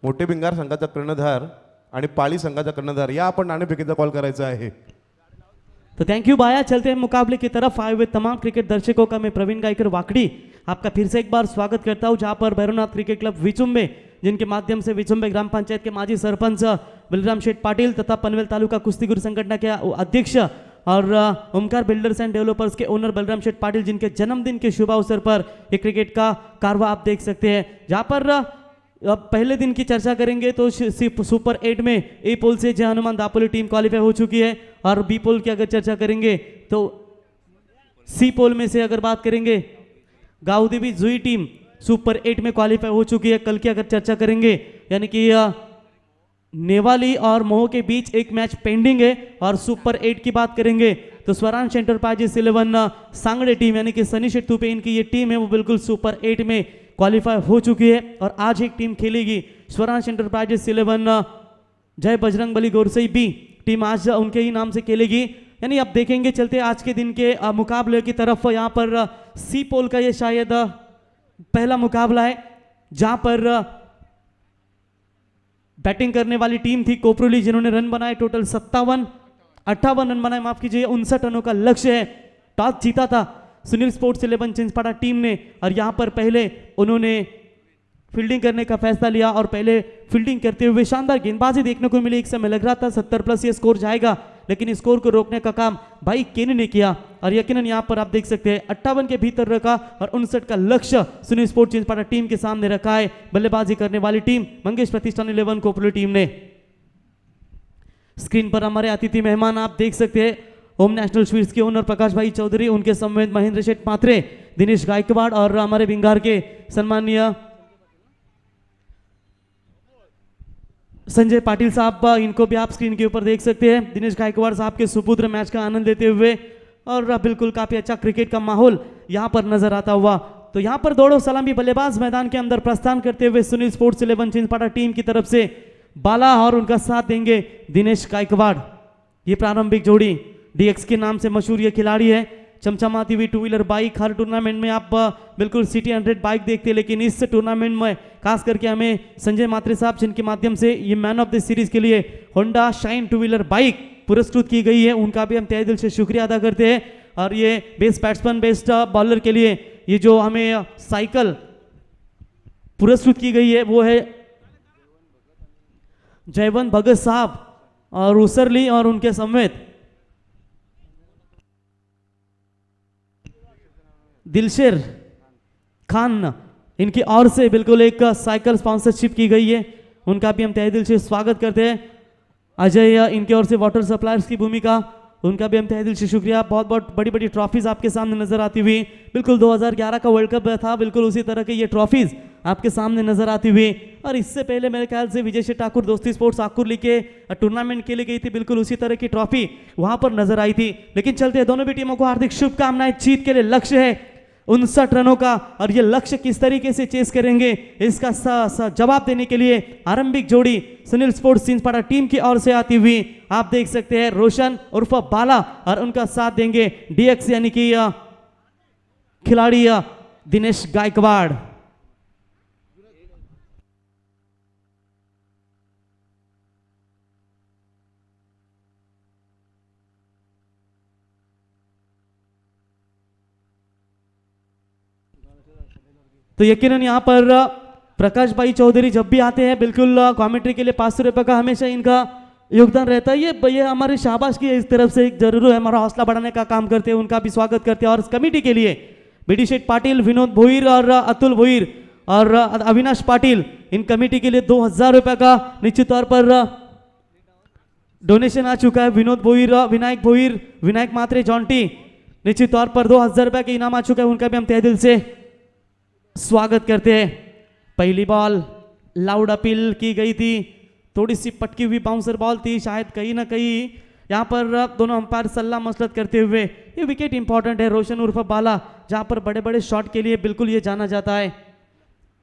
मोठे भिंगार संघाचा कर्णधार आणि पाली संघाचा कर्णधार या आपण नाणेफेकीचा कॉल करायचा आहे. तो थैंक यू बाया. चलते हैं मुकाबले की तरफ. आए हुए तमाम क्रिकेट दर्शकों का मैं प्रवीण गायकर वाकड़ी आपका फिर से एक बार स्वागत करता हूं, जहां पर भैरवनाथ क्रिकेट क्लब विचुम्बे, जिनके माध्यम से विचुम्बे ग्राम पंचायत के माजी सरपंच बलराम शेठ पाटिल तथा पनवेल तालुका कुश्तीगुरु संगठन के अध्यक्ष और ओमकार बिल्डर्स एंड डेवलपर्स के ओनर बलराम शेठ पाटिल, जिनके जन्मदिन के शुभ अवसर पर एक क्रिकेट का कारवा आप देख सकते हैं. जहाँ पर अब पहले दिन की चर्चा करेंगे तो सुपर 8 में ए पोल से जय हनुमान दापोली टीम क्वालिफाई हो चुकी है. और बी पोल की अगर चर्चा करेंगे तो सी पोल में से अगर बात करेंगे गावदेवी जुई टीम सुपर 8 में क्वालिफाई हो चुकी है. कल की अगर चर्चा करेंगे यानी कि नेवाली और मोह के बीच एक मैच पेंडिंग है. और सुपर 8 की बात करेंगे तो स्वरांश एंटरप्राइजेस 11 सांगड़े टीम यानी कि सनी शेट्टू पे इनकी ये टीम है वो बिल्कुल सुपर 8 में क्वालिफाई हो चुकी है. और आज एक टीम खेलेगी स्वरांश एंटरप्राइजेस 11 जय बजरंग बली गोरसई बी टीम आज उनके ही नाम से खेलेगी. यानी अब देखेंगे चलते आज के दिन के मुकाबले की तरफ. यहाँ पर सी पोल का ये शायद पहला मुकाबला है, जहाँ पर बैटिंग करने वाली टीम थी कोपरोली, जिन्होंने रन बनाए टोटल 58 रन बनाए, माफ कीजिए 59 रनों का लक्ष्य है. टॉस जीता था सुनील स्पोर्ट्स 11 चिंचपाड़ा टीम ने. और यहाँ पर पहले उन्होंने फील्डिंग करने का फैसला लिया और पहले फील्डिंग करते हुए शानदार गेंदबाजी देखने को मिली. एक समय लग रहा था 70+ ये स्कोर जाएगा, लेकिन इस स्कोर को रोकने का काम भाई केनी ने किया. और यकीनन यहाँ पर आप देख सकते हैं 58 के भीतर रखा और 59 का लक्ष्य सुनील स्पोर्ट्स चिंचपाड़ा टीम के सामने रखा है. बल्लेबाजी करने वाली टीम मंगेश प्रतिष्ठान 11 कोपरोली टीम ने. स्क्रीन पर हमारे अतिथि मेहमान आप देख सकते हैं होम नेशनल स्वीट्स के ओनर प्रकाश भाई चौधरी, उनके समेत महेंद्र शेठ मात्रे, दिनेश गायकवाड़ और हमारे भिंगार के सम्मानीय संजय पाटिल साहब, इनको भी आप स्क्रीन के ऊपर देख सकते हैं. दिनेश गायकवाड़ साहब के सुपुत्र मैच का आनंद लेते हुए और बिल्कुल काफी अच्छा क्रिकेट का माहौल यहाँ पर नजर आता हुआ. तो यहाँ पर दौड़ो सलामी बल्लेबाज मैदान के अंदर प्रस्थान करते हुए सुनील स्पोर्ट्स 11 चिंचपाड़ा टीम की तरफ से बाला और उनका साथ देंगे दिनेश गायकवाड़. ये प्रारंभिक जोड़ी DX के नाम से मशहूर ये खिलाड़ी है. चमचमाती हुई 2 व्हीलर बाइक, हर टूर्नामेंट में आप बिल्कुल सिटी 100 बाइक देखते हैं, लेकिन इस टूर्नामेंट में खास करके हमें संजय मात्रे साहब, जिनके माध्यम से ये मैन ऑफ द सीरीज के लिए होंडा शाइन 2 व्हीलर बाइक पुरस्कृत की गई है, उनका भी हम तहे दिल से शुक्रिया अदा करते हैं। और ये बेस्ट बैट्समैन बेस्ट बॉलर के लिए ये जो हमें साइकिल पुरस्कृत की गई है वो है जयवंत भगत साहब और उसरली और उनके समेत दिलशेर खान, इनकी ओर से बिल्कुल एक साइकिल स्पॉन्सरशिप की गई है, उनका भी हम तहे दिल से स्वागत करते हैं। अजय इनके ओर से वाटर सप्लायर्स की भूमिका, उनका भी हम तहे दिल से शुक्रिया। बहुत बहुत बड़ी बड़ी ट्रॉफीज आपके सामने नजर आती हुई, बिल्कुल 2011 का वर्ल्ड कप था, बिल्कुल उसी तरह के ये ट्रॉफीज आपके सामने नजर आती हुई। और इससे पहले मेरे ख्याल से विजय शेठ ठाकुर दोस्ती स्पोर्ट्स आकुर लेके टूर्नामेंट के लिए गई थी, बिल्कुल उसी तरह की ट्रॉफी वहां पर नजर आई थी। लेकिन चलते हैं, दोनों भी टीमों को हार्दिक शुभकामनाएं। जीत के लिए लक्ष्य है 59 रनों का, और ये लक्ष्य किस तरीके से चेस करेंगे इसका जवाब देने के लिए आरंभिक जोड़ी सुनील स्पोर्ट्स सिंसपाड़ा टीम की ओर से आती हुई आप देख सकते हैं रोशन उर्फ बाला, और उनका साथ देंगे डीएक्स यानी कि खिलाड़ी दिनेश गायकवाड़। तो यकीनन यहाँ पर प्रकाश भाई चौधरी जब भी आते हैं बिल्कुल कमेंट्री के लिए 500 रुपये का हमेशा इनका योगदान रहता है। ये हमारे शाबाश की इस तरफ से जरूर है, हमारा हौसला बढ़ाने का काम करते हैं, उनका भी स्वागत करते हैं। और इस कमेटी के लिए बीडी शेठ पाटिल, विनोद भोईर और अतुल भोईर और अविनाश पाटिल, इन कमेटी के लिए 2000 रुपये का निश्चित तौर पर डोनेशन आ चुका है। विनोद भोईर, विनायक मात्रे, जॉन्टी, निश्चित तौर पर 2000 रुपये का इनाम आ चुका है, उनका भी हम तहे दिल से स्वागत करते हैं। पहली बॉल लाउड अपील की गई थी, थोड़ी सी पटकी हुई बाउंसर बॉल थी, शायद कहीं ना कहीं यहाँ पर दोनों अंपायर सलाह मसलत करते हुए ये विकेट इंपॉर्टेंट है रोशन उर्फ बाला, जहाँ पर बड़े बड़े शॉट के लिए बिल्कुल ये जाना जाता है।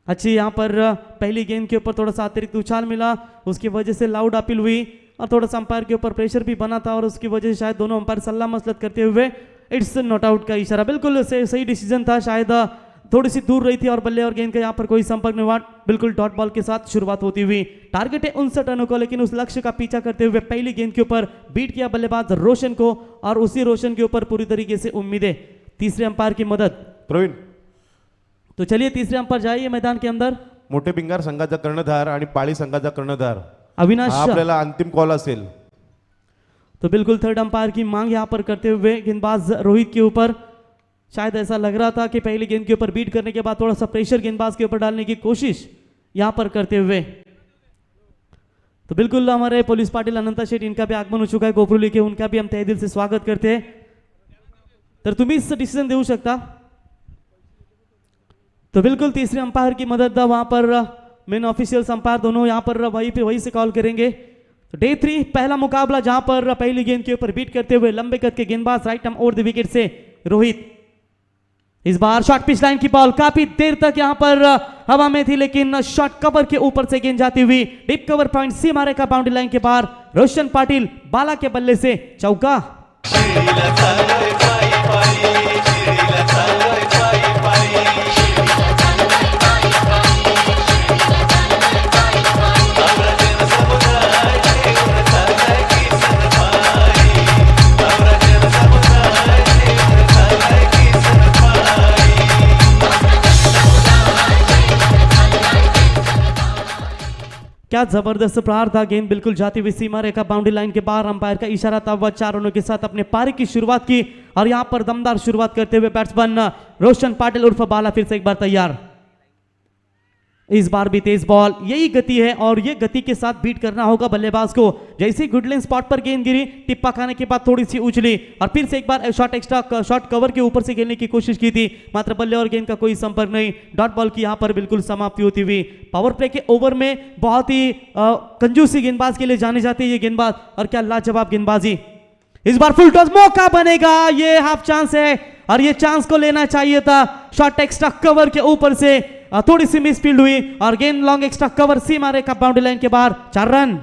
अच्छी यहाँ पर पहली गेंद के ऊपर थोड़ा सा अतिरिक्त उछाल मिला, उसकी वजह से लाउड अपील हुई और थोड़ा सा अंपायर के ऊपर प्रेशर भी बना था, और उसकी वजह से शायद दोनों अंपायर सलाह मसलत करते हुए इट्स नॉट आउट का इशारा, बिल्कुल सही डिसीजन था। शायद थोड़ी सी दूर रही थी और बल्ले और गेंद का यहाँ पर कोई संपर्क नहीं हुआ, बिल्कुल डॉट बॉल के साथ शुरुआत होती हुई। टारगेट है 59 रनों को, लेकिन उस लक्ष्य का पीछा करते हुए पहली गेंद के ऊपर बीट किया बल्लेबाज रोशन को, और उसी रोशन के ऊपर पूरी तरीके से उम्मीदें तीसरे अंपायर की मदद। प्रवीण, तो चलिए तीसरे अंपायर जाइए मैदान के अंदर। मोठे पिंगार संघाचा कर्णधार आणि पाळी संघाचा कर्णधार अविनाश हा आपल्याला अंतिम कॉल असेल। तो बिल्कुल थर्ड अंपायर की मांग यहाँ पर करते हुए गेंदबाज रोहित के ऊपर, शायद ऐसा लग रहा था कि पहली गेंद के ऊपर बीट करने के बाद थोड़ा सा प्रेशर गेंदबाज के ऊपर डालने की कोशिश यहां पर करते हुए। तो बिल्कुल हमारे पुलिस पाटिल अनंता शेठ, इनका भी आगमन हो चुका है गोपरुली के, उनका भी हम तहे दिल से स्वागत करते हैं। तर तुम्हीच डिसिजन देऊ शकता। तो बिल्कुल तीसरे अंपायर की मदद वहां पर मेन ऑफिशियल अंपायर दोनों यहां पर वही से कॉल करेंगे। तो डे 3 पहला मुकाबला, जहां पर पहली गेंद के ऊपर बीट करते हुए लंबे कद के गेंदबाज right arm over the wicket say Rohit. Is bar short pitch line की बॉल काफी देर तक यहां पर हवा में थी, लेकिन शॉर्ट कवर के ऊपर से गेंद जाती हुई डीप कवर पॉइंट सी मारे का बाउंड्री लाइन के बाहर। रोशन पाटिल बाला के बल्ले से चौका। क्या जबरदस्त प्रहार था, गेंद बिल्कुल जाती हुई सीमा रेखा बाउंड्री लाइन के बाहर। अंपायर का इशारा था, वह 4 रनों के साथ अपने पारी की शुरुआत की, और यहां पर दमदार शुरुआत करते हुए बैट्समैन रोशन पाटिल उर्फ बाला फिर से एक बार तैयार। इस बार भी तेज बॉल, यही गति है और ये गति के साथ बीट करना होगा बल्लेबाज को। जैसे गुडलेन स्पॉट पर गेंद गिरी, टिप्पा खाने के बाद थोड़ी सी उछली और फिर से एक बार शॉट कवर के ऊपर से खेलने की कोशिश की थी, मात्र बल्ले और गेंद का कोई संपर्क नहीं। डॉट बॉल की यहां पर बिल्कुल समाप्ति होती हुई। पावर प्ले के ओवर में बहुत ही कंजूसी गेंदबाज के लिए जाने जाते हैं ये गेंदबाज, और क्या लाजवाब गेंदबाजी। इस बार फुल टॉस मौका बनेगा, ये हाफ चांस है और ये चांस को लेना चाहिए था। शॉट एक्स्ट्रा कवर के ऊपर से थोड़ी सी मिसफील्ड हुई और गेंद लॉन्ग एक्स्ट्रा कवर सीमा रेखा बाउंड्री लाइन के बाहर। 4 रन।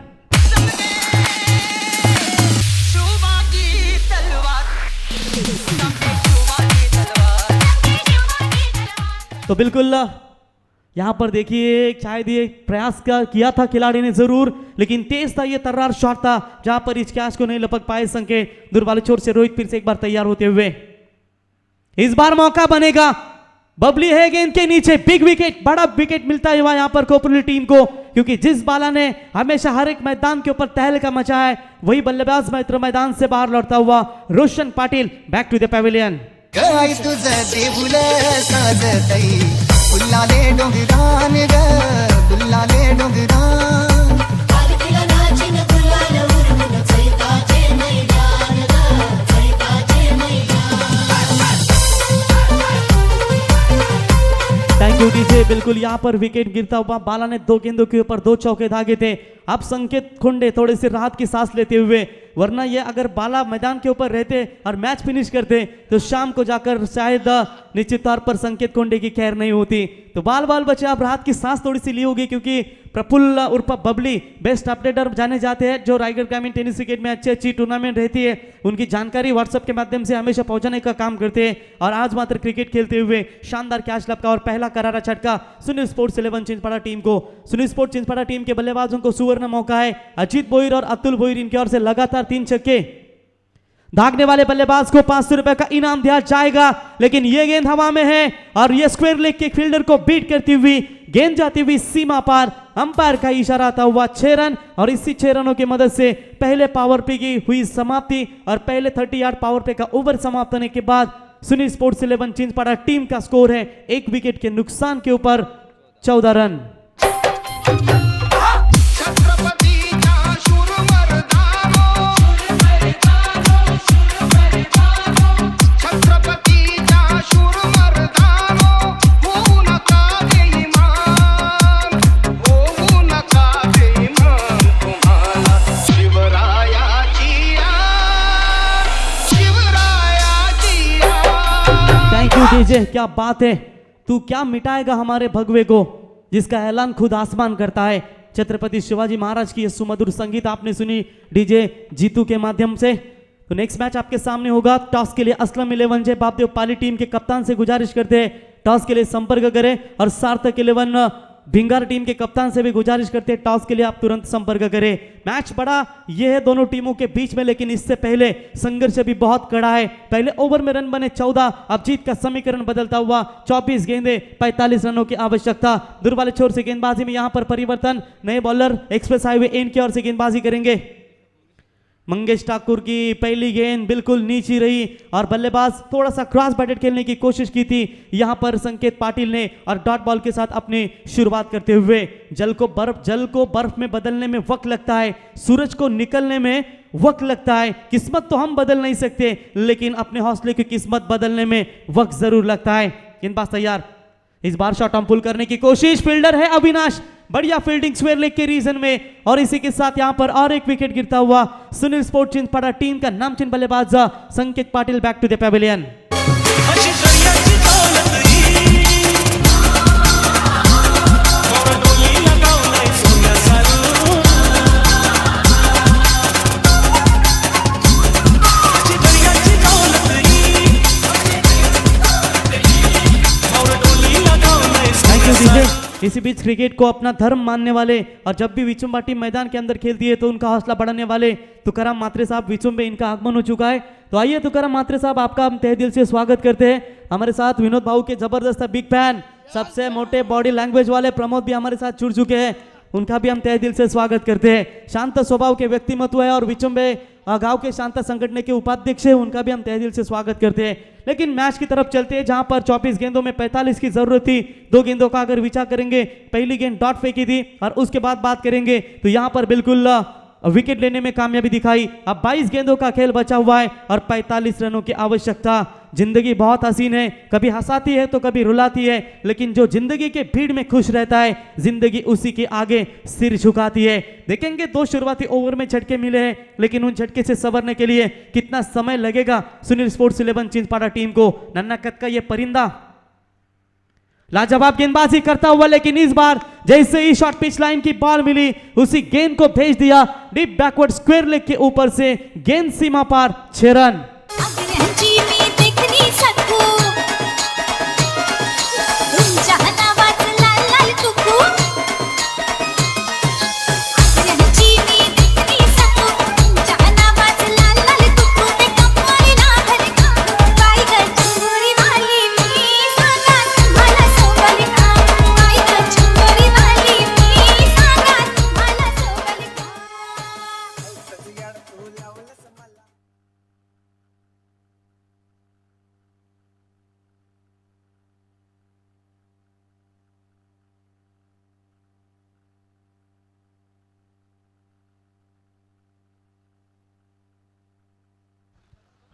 तो बिल्कुल यहाँ पर देखिए शायद ये प्रयास किया था खिलाड़ी ने जरूर, लेकिन तेज था ये तर्रार शॉट था जहां पर इस कैच को नहीं लपक पाए संकेत। दूर वाले छोर से रोहित फिर से एक बार तैयार होते हुए, इस बार मौका बनेगा। बबली है गेंद के नीचे, बिग विकेट, बड़ा विकेट मिलता है यहाँ पर कोपरली टीम को, क्योंकि जिस बाला ने हमेशा हर एक मैदान के ऊपर तहलका मचा है वही बल्लेबाज मित्र मैदान से बाहर लौटता हुआ Roshan Patil back to the pavilion. काय तुझं देऊल साजतई फुल्लाले डोंगरान ग फुल्लाले डोंगरान पालखीला नाचिन गुलाल उडवून चैताचे मैदान ग चैताचे मैदान। Thank you DJ. बिल्कुल यहाँ पर विकेट गिरता हुआ बाला ने 2 गेंदों के ऊपर 2 चौके दागे थे। अब संकेत खुंडे थोड़े से राहत की सांस लेते हुए, वरना ये अगर बाला मैदान के ऊपर रहते और मैच फिनिश करते तो शाम को जाकर शायद निश्चित तौर पर संकेत खुंडे की खैर नहीं होती। तो बाल बचे अब राहत की सांस थोड़ी सी ली होगी, क्योंकि प्रफुल्ल उर्फ बबली बेस्ट अपडेटर जाने जाते हैं, जो रायगढ़ ग्रामीण टेनिस क्रिकेट में अच्छी टूर्नामेंट रहती है उनकी जानकारी व्हाट्सएप के माध्यम से हमेशा पहुंचाने का काम करते हैं। और आज मात्र क्रिकेट खेलते हुए शानदार कैच लपका और पहला करारा झटका सुनील स्पोर्ट्स 11 चिंचपाड़ा टीम को। सुनील स्पोर्ट्स चिंचपाड़ा टीम के बल्लेबाजों को सुवर्ण मौका है। अजीत बोईर और अतुल बोईर इनकी ओर से लगातार 3 छक्के। भागने वाले बल्लेबाज को 500 रुपए का इनाम दिया जाएगा, लेकिन यह गेंद हवा में है और यह स्क्वायर लेग के फील्डर को बीट करती हुई गेंद जाती हुई सीमा पार। अंपायर का इशारा था हुआ 6 रन और इसी 6 रनों की मदद से पहले पावर प्ले की हुई समाप्ति और पहले 30 यार्ड पावर प्ले का ओवर समाप्त होने के बाद सुनील स्पोर्ट्स 11 चिंचपाड़ा टीम का स्कोर है 1 विकेट के नुकसान के ऊपर 14 रन। डीजे क्या बात है, तू क्या मिटाएगा हमारे भगवे को, जिसका ऐलान खुद आसमान करता है। छत्रपति शिवाजी महाराज की यह सुमधुर संगीत आपने सुनी डीजे जीतू के माध्यम से। तो नेक्स्ट मैच आपके सामने होगा। टॉस के लिए असलम 11 जय बापदेव पाली टीम के कप्तान से गुजारिश करते हैं टॉस के लिए संपर्क करें, और सार्थक 11 भिंगार टीम के कप्तान से भी गुजारिश करते हैं टॉस के लिए आप तुरंत संपर्क करें। मैच बड़ा यह है दोनों टीमों के बीच में, लेकिन इससे पहले संघर्ष भी बहुत कड़ा है। पहले ओवर में रन बने 14, अब जीत का समीकरण बदलता हुआ 24 गेंदे 45 रनों की आवश्यकता। दूर वाले छोर से गेंदबाजी में यहां पर परिवर्तन, नए बॉलर एक्सप्रेस हाईवे एंड की ओर से गेंदबाजी करेंगे। मंगेश ठाकुर की पहली गेंद बिल्कुल नीची रही और बल्लेबाज थोड़ा सा क्रॉस बैटेड खेलने की कोशिश की थी यहां पर संकेत पाटिल ने, और डॉट बॉल के साथ अपनी शुरुआत करते हुए जल को बर्फ में बदलने में वक्त लगता है, सूरज को निकलने में वक्त लगता है। किस्मत तो हम बदल नहीं सकते, लेकिन अपने हौसले की किस्मत बदलने में वक्त जरूर लगता है। गेंदबाज तैयार, इस बार शॉट ऑन पुल करने की कोशिश, फील्डर है अविनाश, बढ़िया फील्डिंग स्क्वायर लेग के रीजन में, और इसी के साथ यहां पर और एक विकेट गिरता हुआ सुनील स्पोर्ट्स चिंचपाड़ा टीम का नामचीन बल्लेबाज Sanket Patil back to the pavilion. इसी बीच क्रिकेट को अपना धर्म मानने वाले और जब भी विचुम्बा टीम मैदान के अंदर खेलती है तो उनका हौसला बढ़ाने वाले तुकाराम मात्रे साहब विचुम्बे, इनका आगमन हो चुका है। तो आइए तुकाराम मात्रे साहब, आपका हम तहे दिल से स्वागत करते हैं। हमारे साथ विनोद भाऊ के जबरदस्त बिग फैन, सबसे मोटे बॉडी लैंग्वेज वाले प्रमोद भी हमारे साथ जुड़ चुके हैं, उनका भी हम तहे दिल से स्वागत करते हैं। शांत स्वभाव के व्यक्तिमत्व है और विचुम्बे गांव के शांता संगठन के उपाध्यक्ष है, उनका भी हम तहे दिल से स्वागत करते हैं। लेकिन मैच की तरफ चलते हैं जहां पर 24 गेंदों में 45 की जरूरत थी। 2 गेंदों का अगर विचार करेंगे, पहली गेंद डॉट फेंकी थी और उसके बाद बात करेंगे तो यहां पर बिल्कुल विकेट लेने में कामयाबी दिखाई। अब 22 गेंदों का खेल बचा हुआ है और 45 रनों की आवश्यकता। जिंदगी बहुत हसीन है, कभी हंसाती है तो कभी रुलाती है, लेकिन जो जिंदगी के भीड़ में खुश रहता है जिंदगी उसी के आगे सिर झुकाती है। देखेंगे 2 शुरुआती ओवर में झटके मिले हैं, लेकिन उन झटके से संवरने के लिए कितना समय लगेगा सुनील स्पोर्ट्स 11 चिंचपाड़ा टीम को। नन्ना कद का ये परिंदा लाजवाब गेंदबाजी करता हुआ, लेकिन इस बार जैसे ही शॉर्ट पिच लाइन की बॉल मिली उसी गेंद को भेज दिया डीप बैकवर्ड स्क्वायर लेग के ऊपर से, गेंद सीमा पार, 6 रन। तुमच्या नावाचं लाल लाल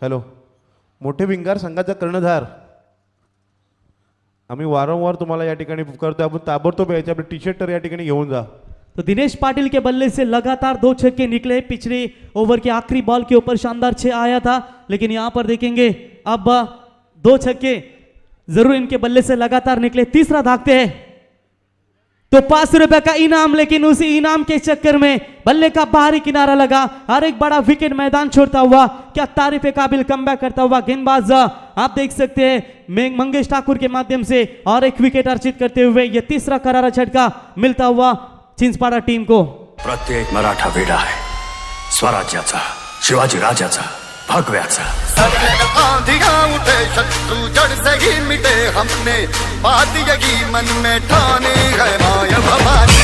हॅलो, मोठे भिंगार संघाचा कर्णधार आम्ही वारंवार तुम्हाला या ठिकाणी करतो, आपण ताबडतोब याचे आपले टी शर्ट तर या ठिकाणी घेऊन जा. तो दिनेश पाटिल के बल्ले से लगातार 2 छक्के निकले. पिछले ओवर के आखिरी बॉल के ऊपर शानदार 6 आया था, लेकिन यहां पर देखेंगे अब 2 छक्के जरूर इनके बल्ले से लगातार निकले. तीसरा दागते हैं तो 500 रुपए का इनाम, लेकिन उसी इनाम के चक्कर में बल्ले का बाहरी किनारा लगा. हर एक बड़ा विकेट मैदान छोड़ता हुआ क्या तारीफ काबिल कमबैक करता हुआ गेंदबाज आप देख सकते हैं मंगेश ठाकुर के माध्यम से और एक विकेट अर्जित करते हुए ये तीसरा करारा झटका मिलता हुआ चिंचपाडा टीम को. प्रत्येक मराठा वेडा आहे स्वराज्याचा, शिवाजी राजाचा, भगव्याचा. आंधियां उठे शत्रु जड़ से ही मिटे, हमने बात यही मन में ठानी है Maya Bhavani.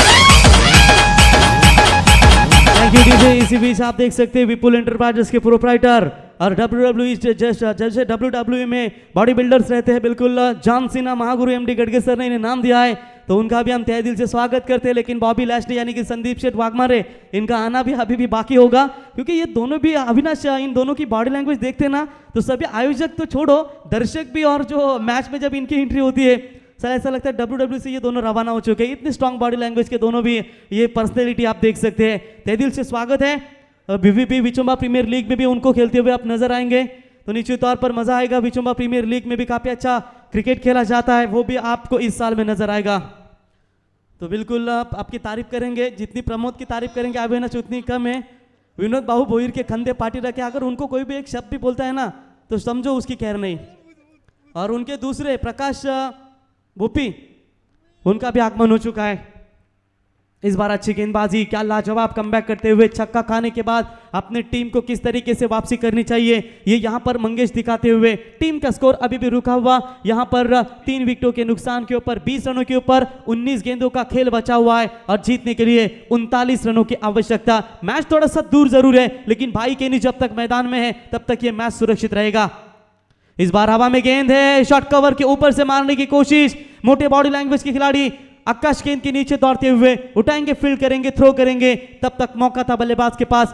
Thank you DJ. इसी बीच आप देख सकते हैं विपुल एंटरप्राइजेस के प्रोप्राइटर और जैसे WWE में बॉडी बिल्डर्स रहते हैं, बिल्कुल John Cena Mahaguru MD Gadge sir ने इन्हें नाम दिया है, तो उनका भी हम तहे दिल से स्वागत करते हैं. लेकिन बॉबी लैस्टी यानी कि संदीप शेठ वाघमारे, इनका आना भी अभी भी बाकी होगा, क्योंकि ये दोनों भी अविनाश, इन दोनों की बॉडी लैंग्वेज देखते ना तो सभी आयोजक तो छोड़ो, दर्शक भी, और जो मैच में जब इनकी एंट्री होती है सर ऐसा लगता है WWE से ये दोनों रवाना हो चुके हैं. इतनी स्ट्रॉन्ग बॉडी लैंग्वेज के दोनों भी ये पर्सनैलिटी आप देख सकते हैं. तहे दिल से स्वागत है. BVP विचुम्बा प्रीमियर लीग में भी उनको खेलते हुए आप नजर आएंगे, तो निश्चित तौर पर मजा आएगा. विचुम्बा प्रीमियर लीग में भी काफी अच्छा क्रिकेट खेला जाता है, वो भी आपको इस साल में नजर आएगा. तो बिल्कुल आपकी तारीफ करेंगे, जितनी प्रमोद की तारीफ करेंगे अभिनव उतनी कम है. विनोद बाबू भोईर के कंधे पार्टी रखे, अगर उनको कोई भी एक शब्द भी बोलता है ना तो समझो उसकी खैर नहीं. और उनके दूसरे प्रकाश भूपी, उनका भी आगमन हो चुका है. इस बार अच्छी गेंदबाजी, क्या लाजवाब कमबैक करते हुए छक्का खाने के बाद अपने टीम को किस तरीके से वापसी करनी चाहिए ये यहां पर मंगेश दिखाते हुए. टीम का स्कोर अभी भी रुका हुआ, यहां पर 3 विकेटों के नुकसान के ऊपर 20 रनों के ऊपर 19 गेंदों का खेल बचा हुआ है और जीतने के लिए 39 रनों की आवश्यकता. मैच थोड़ा सा दूर जरूर है, लेकिन भाई केनी जब तक मैदान में है तब तक ये मैच सुरक्षित रहेगा. इस बार हवा में गेंद है, शॉट कवर के ऊपर से मारने की कोशिश. मोटे बॉडी लैंग्वेज के खिलाड़ी आकाश गेंद के नीचे दौड़ते हुए उठाएंगे, फील्ड करेंगे, थ्रो करेंगे. तब तक मौका था बल्लेबाज के पास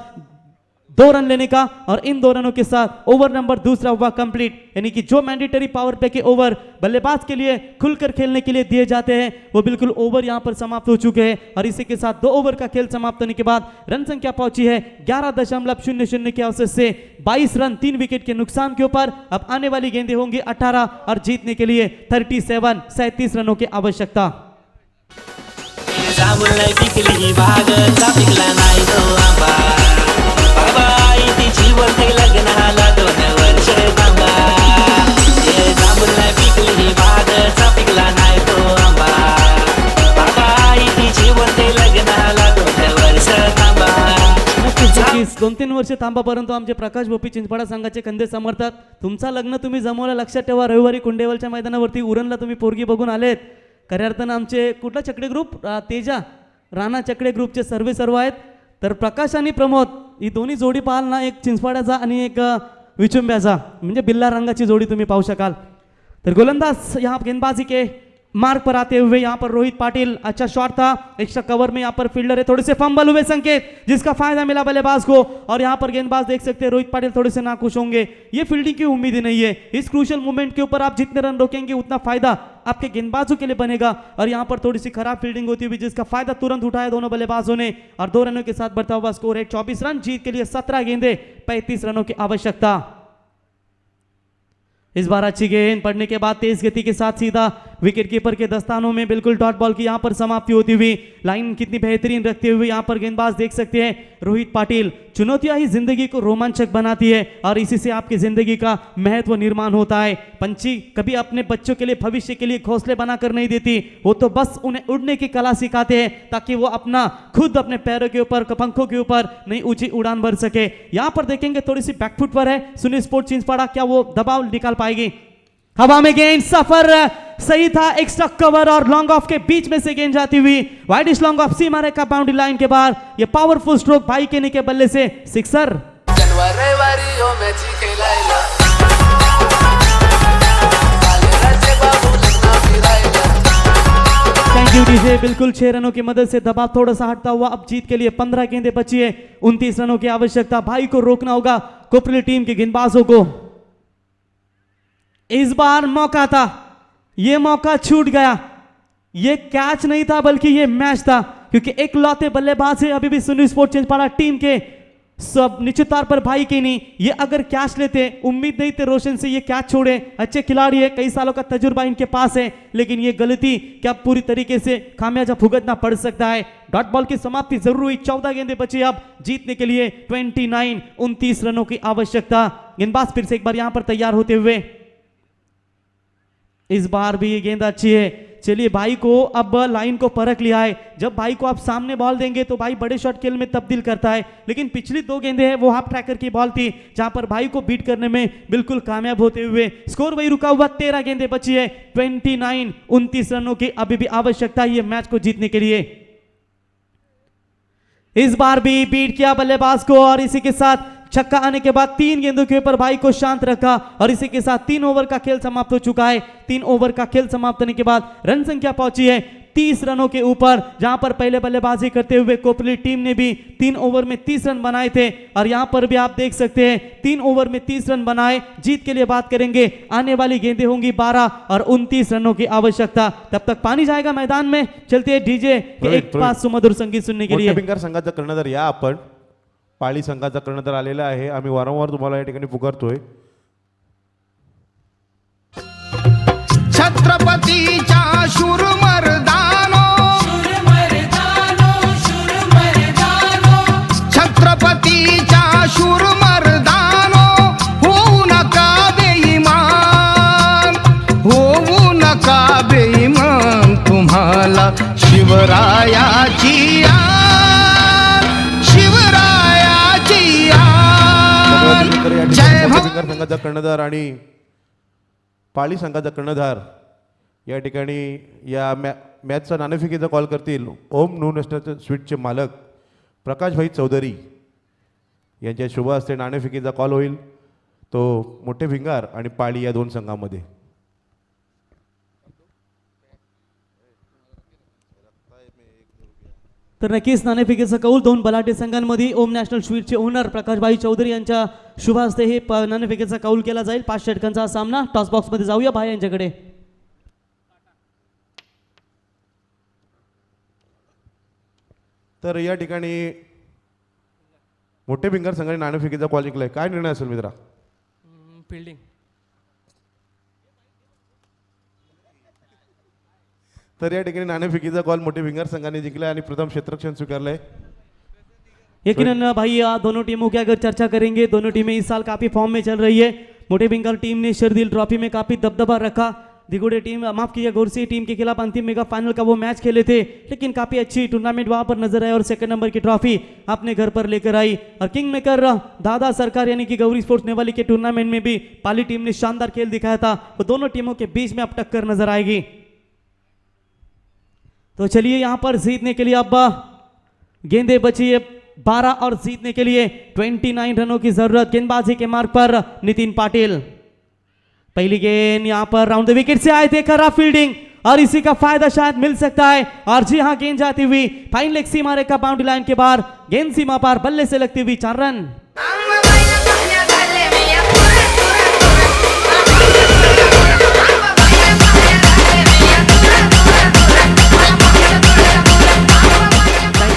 2 रन लेने का, और इन 2 रनों के साथ ओवर नंबर दूसरा हुआ कंप्लीट. यानी कि जो मैंडेटरी पावर प्ले के ओवर बल्लेबाज के लिए खुलकर खेलने के लिए दिए जाते हैं वो बिल्कुल ओवर यहां पर समाप्त हो चुके हैं. और इसी के साथ 2 ओवर का खेल समाप्त होने के बाद रन संख्या पहुंची है 11.00 के अवसर से 22 रन 3 विकेट के नुकसान के ऊपर. अब आने वाली गेंदें होंगी 18 और जीतने के लिए 37 रनों की आवश्यकता. जामुनलाई पिकली भाग पिकला नाही तो आंबा बाबा तिची बोलते लग्नाला 2 वर्ष थांबा. जामुनलाई पिकली भाग पिकला नाही तो आंबा बाबा तिची बोलते लग्नाला 2 वर्ष थांबा. 2-3 वर्ष थांबा, परंतु आमचे प्रकाश भोपी चिंचपाडा संघाचे कंदे समर्थक, तुमचा लग्न तुम्ही जमवलं, लक्षात ठेवा. रविवारी कुंडेवलच्या मैदानावरती उरणला तुम्ही पोरगी बघून आलेत. खऱ्या अर्थानं आमचे कुठला चकडे ग्रुप, तेजा राणा चकडे ग्रुपचे सर्व आहेत. तर प्रकाश आणि प्रमोद ही दोन्ही जोडी पाहाल ना, एक चिंचपाड्याचा आणि एक विचुंब्याचा, म्हणजे बिल्ला रंगाची जोडी तुम्ही पाहू शकाल. तर गोलंदाज यहाँ गेंदबाजी के मार्ग पर आते हुए यहाँ पर रोहित पाटिल, अच्छा शॉट था, एक्स्ट्रा कवर में यहाँ पर फील्डर है, थोड़े से फंबल हुए संकेत जिसका फायदा मिला बल्लेबाज को. और यहाँ पर गेंदबाज देख सकते हैं रोहित पाटिल थोड़े से नाखुश होंगे, ये फील्डिंग की उम्मीद ही नहीं है. इस क्रूशियल मूवमेंट के ऊपर आप जितने रन रोकेंगे उतना फायदा आपके गेंदबाजों के लिए बनेगा. और यहाँ पर थोड़ी सी खराब फील्डिंग होती हुई जिसका फायदा तुरंत उठाया दोनों बल्लेबाजों ने, और 2 रनों के साथ बढ़ता हुआ स्कोर है 24 रन. जीत के लिए 17 गेंदे 35 रनों की आवश्यकता. इस बार अच्छी गेंद पड़ने के बाद तेज गति के साथ सीधा विकेट कीपर के दस्तानों में बिल्कुल डॉट बॉल की यहां पर समाप्ति होती हुई. लाइन कितनी बेहतरीन रखते हुए यहां पर गेंदबाज देख सकते हैं रोहित पाटिल. चुनौतियां ही जिंदगी को रोमांचक बनाती है और इसी से आपकी जिंदगी का महत्व निर्माण होता है. पंछी कभी अपने बच्चों के लिए, भविष्य के लिए घोंसले बनाकर नहीं देती, वो तो बस उन्हें उड़ने की कला सिखाते हैं ताकि वो अपना खुद अपने पैरों के ऊपर, पंखों के ऊपर नई ऊंची उड़ान भर सके. यहां पर देखेंगे थोड़ी सी बैकफुट पर है सुनील स्पोर्ट चिंचपाड़ा, क्या वो दबाव निकाल पाएगी. हवा में गेंद, सफर सही था, एक्स्ट्रा कवर और लॉन्ग ऑफ के बीच में से गेंद जाती हुई वाइडिश लॉन्ग ऑफ सीमा रेखा बाउंड्री लाइन के बाहर. ये पावरफुल स्ट्रोक भाई केनी के बल्ले से sixer. Thank thank you DJ. बिल्कुल 6 रनों की मदद से दबाव थोड़ा सा हटता हुआ अब जीत के लिए 15 गेंदें बची है, 29 रनों की आवश्यकता। भाई को रोकना होगा कोपली टीम के गेंदबाजों को। इस बार मौका था, ये मौका छूट गया। ये कैच नहीं था बल्कि ये मैच था, क्योंकि एक लौते बल्लेबाज है अभी भी सुनी स्पोर्ट चेंजपाड़ा टीम के, सब निश्चित तौर पर भाई के नहीं। ये अगर कैच लेते, उम्मीद नहीं थे रोशन से ये कैच छोड़े। अच्छे खिलाड़ी है, कई सालों का तजुर्बा इनके पास है, लेकिन ये गलती क्या पूरी तरीके से खामियाजा भुगतना पड़ सकता है। डॉट बॉल की समाप्ति जरूर हुई, 14 गेंदें बची अब जीतने के लिए 29 रनों की आवश्यकता। गेंदबाज फिर से एक बार यहां पर तैयार होते हुए, इस बार भी ये गेंद अच्छी है। चलिए भाई को अब लाइन को परख लिया है, जब भाई को आप सामने बॉल देंगे तो भाई बड़े शॉट खेल में तब्दील करता है, लेकिन पिछली 2 गेंदें हैं वो हाफ ट्रैकर की बॉल थी, जहां पर भाई को बीट करने में बिल्कुल कामयाब होते हुए स्कोर वही रुका हुआ। 13 गेंदें बची है, 29 रनों की अभी भी आवश्यकता है ये मैच को जीतने के लिए। इस बार भी बीट किया बल्लेबाज को और इसी के साथ छक्का आने के बाद 3 गेंदों के ऊपर भाई को शांत रखा और इसी के साथ 3 ओवर का खेल समाप्त हो चुका है। 3 ओवर का खेल समाप्त होने के बाद रन संख्या पहुंची है 30 रनों के ऊपर, जहां पर पहले बल्लेबाजी करते हुए कोपली टीम ने भी 3 ओवर में 30 रन बनाए थे और यहां पर भी आप देख सकते हैं 3 ओवर में 30 रन बनाए। जीत के लिए बात करेंगे, आने वाली गेंदें होंगी 12 और 29 रनों की आवश्यकता। तब तक पानी जाएगा मैदान में, चलते हैं डीजे के एक पास सुमधुर संगीत सुनने के लिए। मोठेबिंगर संघाचा कर्णधार या आपण, पाळी संघाचा कर्णधार आलेला आहे, आम्ही वारंवार तुम्हाला या ठिकाणी पुकारतोय। छत्रपतीच्या शूर मर्दानो, छत्रपतीच्या शूर मर्दानो, होऊ नका बेईमान, होऊ नका बेईमान, तुम्हाला शिवरायाची आन, शिवरायाची आन। जय भो मोठेबिंगर संघाचा कर्णधार आणि पाळी संघाचा कर्णधार या ठिकाणी या मॅचचा नाणेफेकीचा कॉल करतील ओम न्यू नॅशनल स्वीटचे मालक प्रकाशभाई चौधरी यांच्या शुभ हस्ते नाणेफेकीचा कॉल होईल, तो मोठे भिंगार आणि पाळी या 2 संघामध्ये। तर नक्कीच नाणेफेकीचा कौल 2 बलाढ्य संघांमध्ये ओम नॅशनल स्वीटचे ओनर प्रकाशभाई चौधरी यांच्या शुभ हस्ते हे नाणेफेकीचा कौल केला जाईल। 5 षटकांचा हा सामना। टॉस बॉक्स मध्ये जाऊया भाई यांच्याकडे। तर या ठिकाणी मोठे भिंगार संघाने नाणेफेकीचा कॉल जिंकलाय, काय निर्णय असेल मित्रा? फील्डिंग तर या ठिकाणी नाणेफेकीचा कॉल मोठे भिंगार संघाने जिंकलाय आणि प्रथम क्षेत्ररक्षण स्वीकारलंय। यकीनन भाई दोनों टीमों की अगर चर्चा करेंगे, दोनों टीमें इस साल काफी फॉर्म में चल रही है। मोटे भिंगार टीम ने शरदिल ट्रॉफी में काफी दबदबा रखा, दिगोड़े टीम माफ कीजिए गोरसी टीम के खिलाफ अंतिम मेगा फाइनल का वो मैच खेले थे, लेकिन काफी अच्छी टूर्नामेंट वहां पर नजर आई और 2nd नंबर की ट्रॉफी अपने घर पर लेकर आई। और किंग मेकर दादा सरकार यानी कि गौरी स्पोर्ट्स नेवाली के टूर्नामेंट में भी पाली टीम ने शानदार खेल दिखाया था। वो दोनों टीमों के बीच में अब टक्कर नजर आएगी। तो चलिए यहां पर जीतने के लिए अब गेंदें बची है 12 और जीतने के लिए 29 रनों की जरूरत। गेंदबाजी के मार्ग पर नितिन पाटिल, पहली गेंद यहां पर राउंड द विकेट से आए थे, खराब फील्डिंग और इसी का फायदा शायद मिल सकता है। और जी हां, गेंद जाती हुई फाइन लेग सीमा रेखा बाउंड्री लाइन के बाहर, गेंद सीमा पार, बल्ले से लगती हुई 4 रन।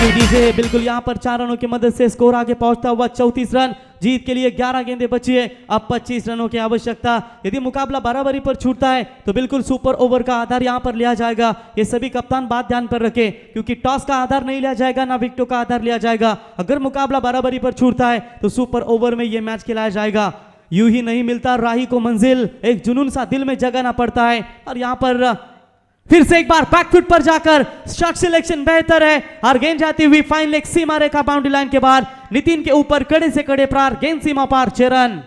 डीजे बिल्कुल यहां पर 4 रनों की मदद से स्कोर आगे पहुंचता हुआ 34 रन। जीत के लिए 11 गेंदें बची है, अब 25 रनों की आवश्यकता। यदि मुकाबला बराबरी पर छूटता है तो बिल्कुल सुपर ओवर का आधार यहां पर लिया जाएगा। ये सभी कप्तान बात ध्यान पर रखें, क्योंकि टॉस का आधार नहीं लिया जाएगा, ना विकेटों का आधार लिया जाएगा। अगर मुकाबला बराबरी पर छूटता है तो सुपर ओवर में यह मैच खिलाया जाएगा। यूं ही नहीं मिलता राही को मंजिल, एक जुनून सा दिल में जगाना पड़ता है। और यहां पर फिर से एक बार बैकफुट पर जाकर शॉट सिलेक्शन बेहतर है और गेंद जाती हुई फाइन लेग सीमा रेखा बाउंड्री लाइन के बाद नितिन के ऊपर कड़े से कड़े प्रार, गेंद सीमा पार, 6 रन।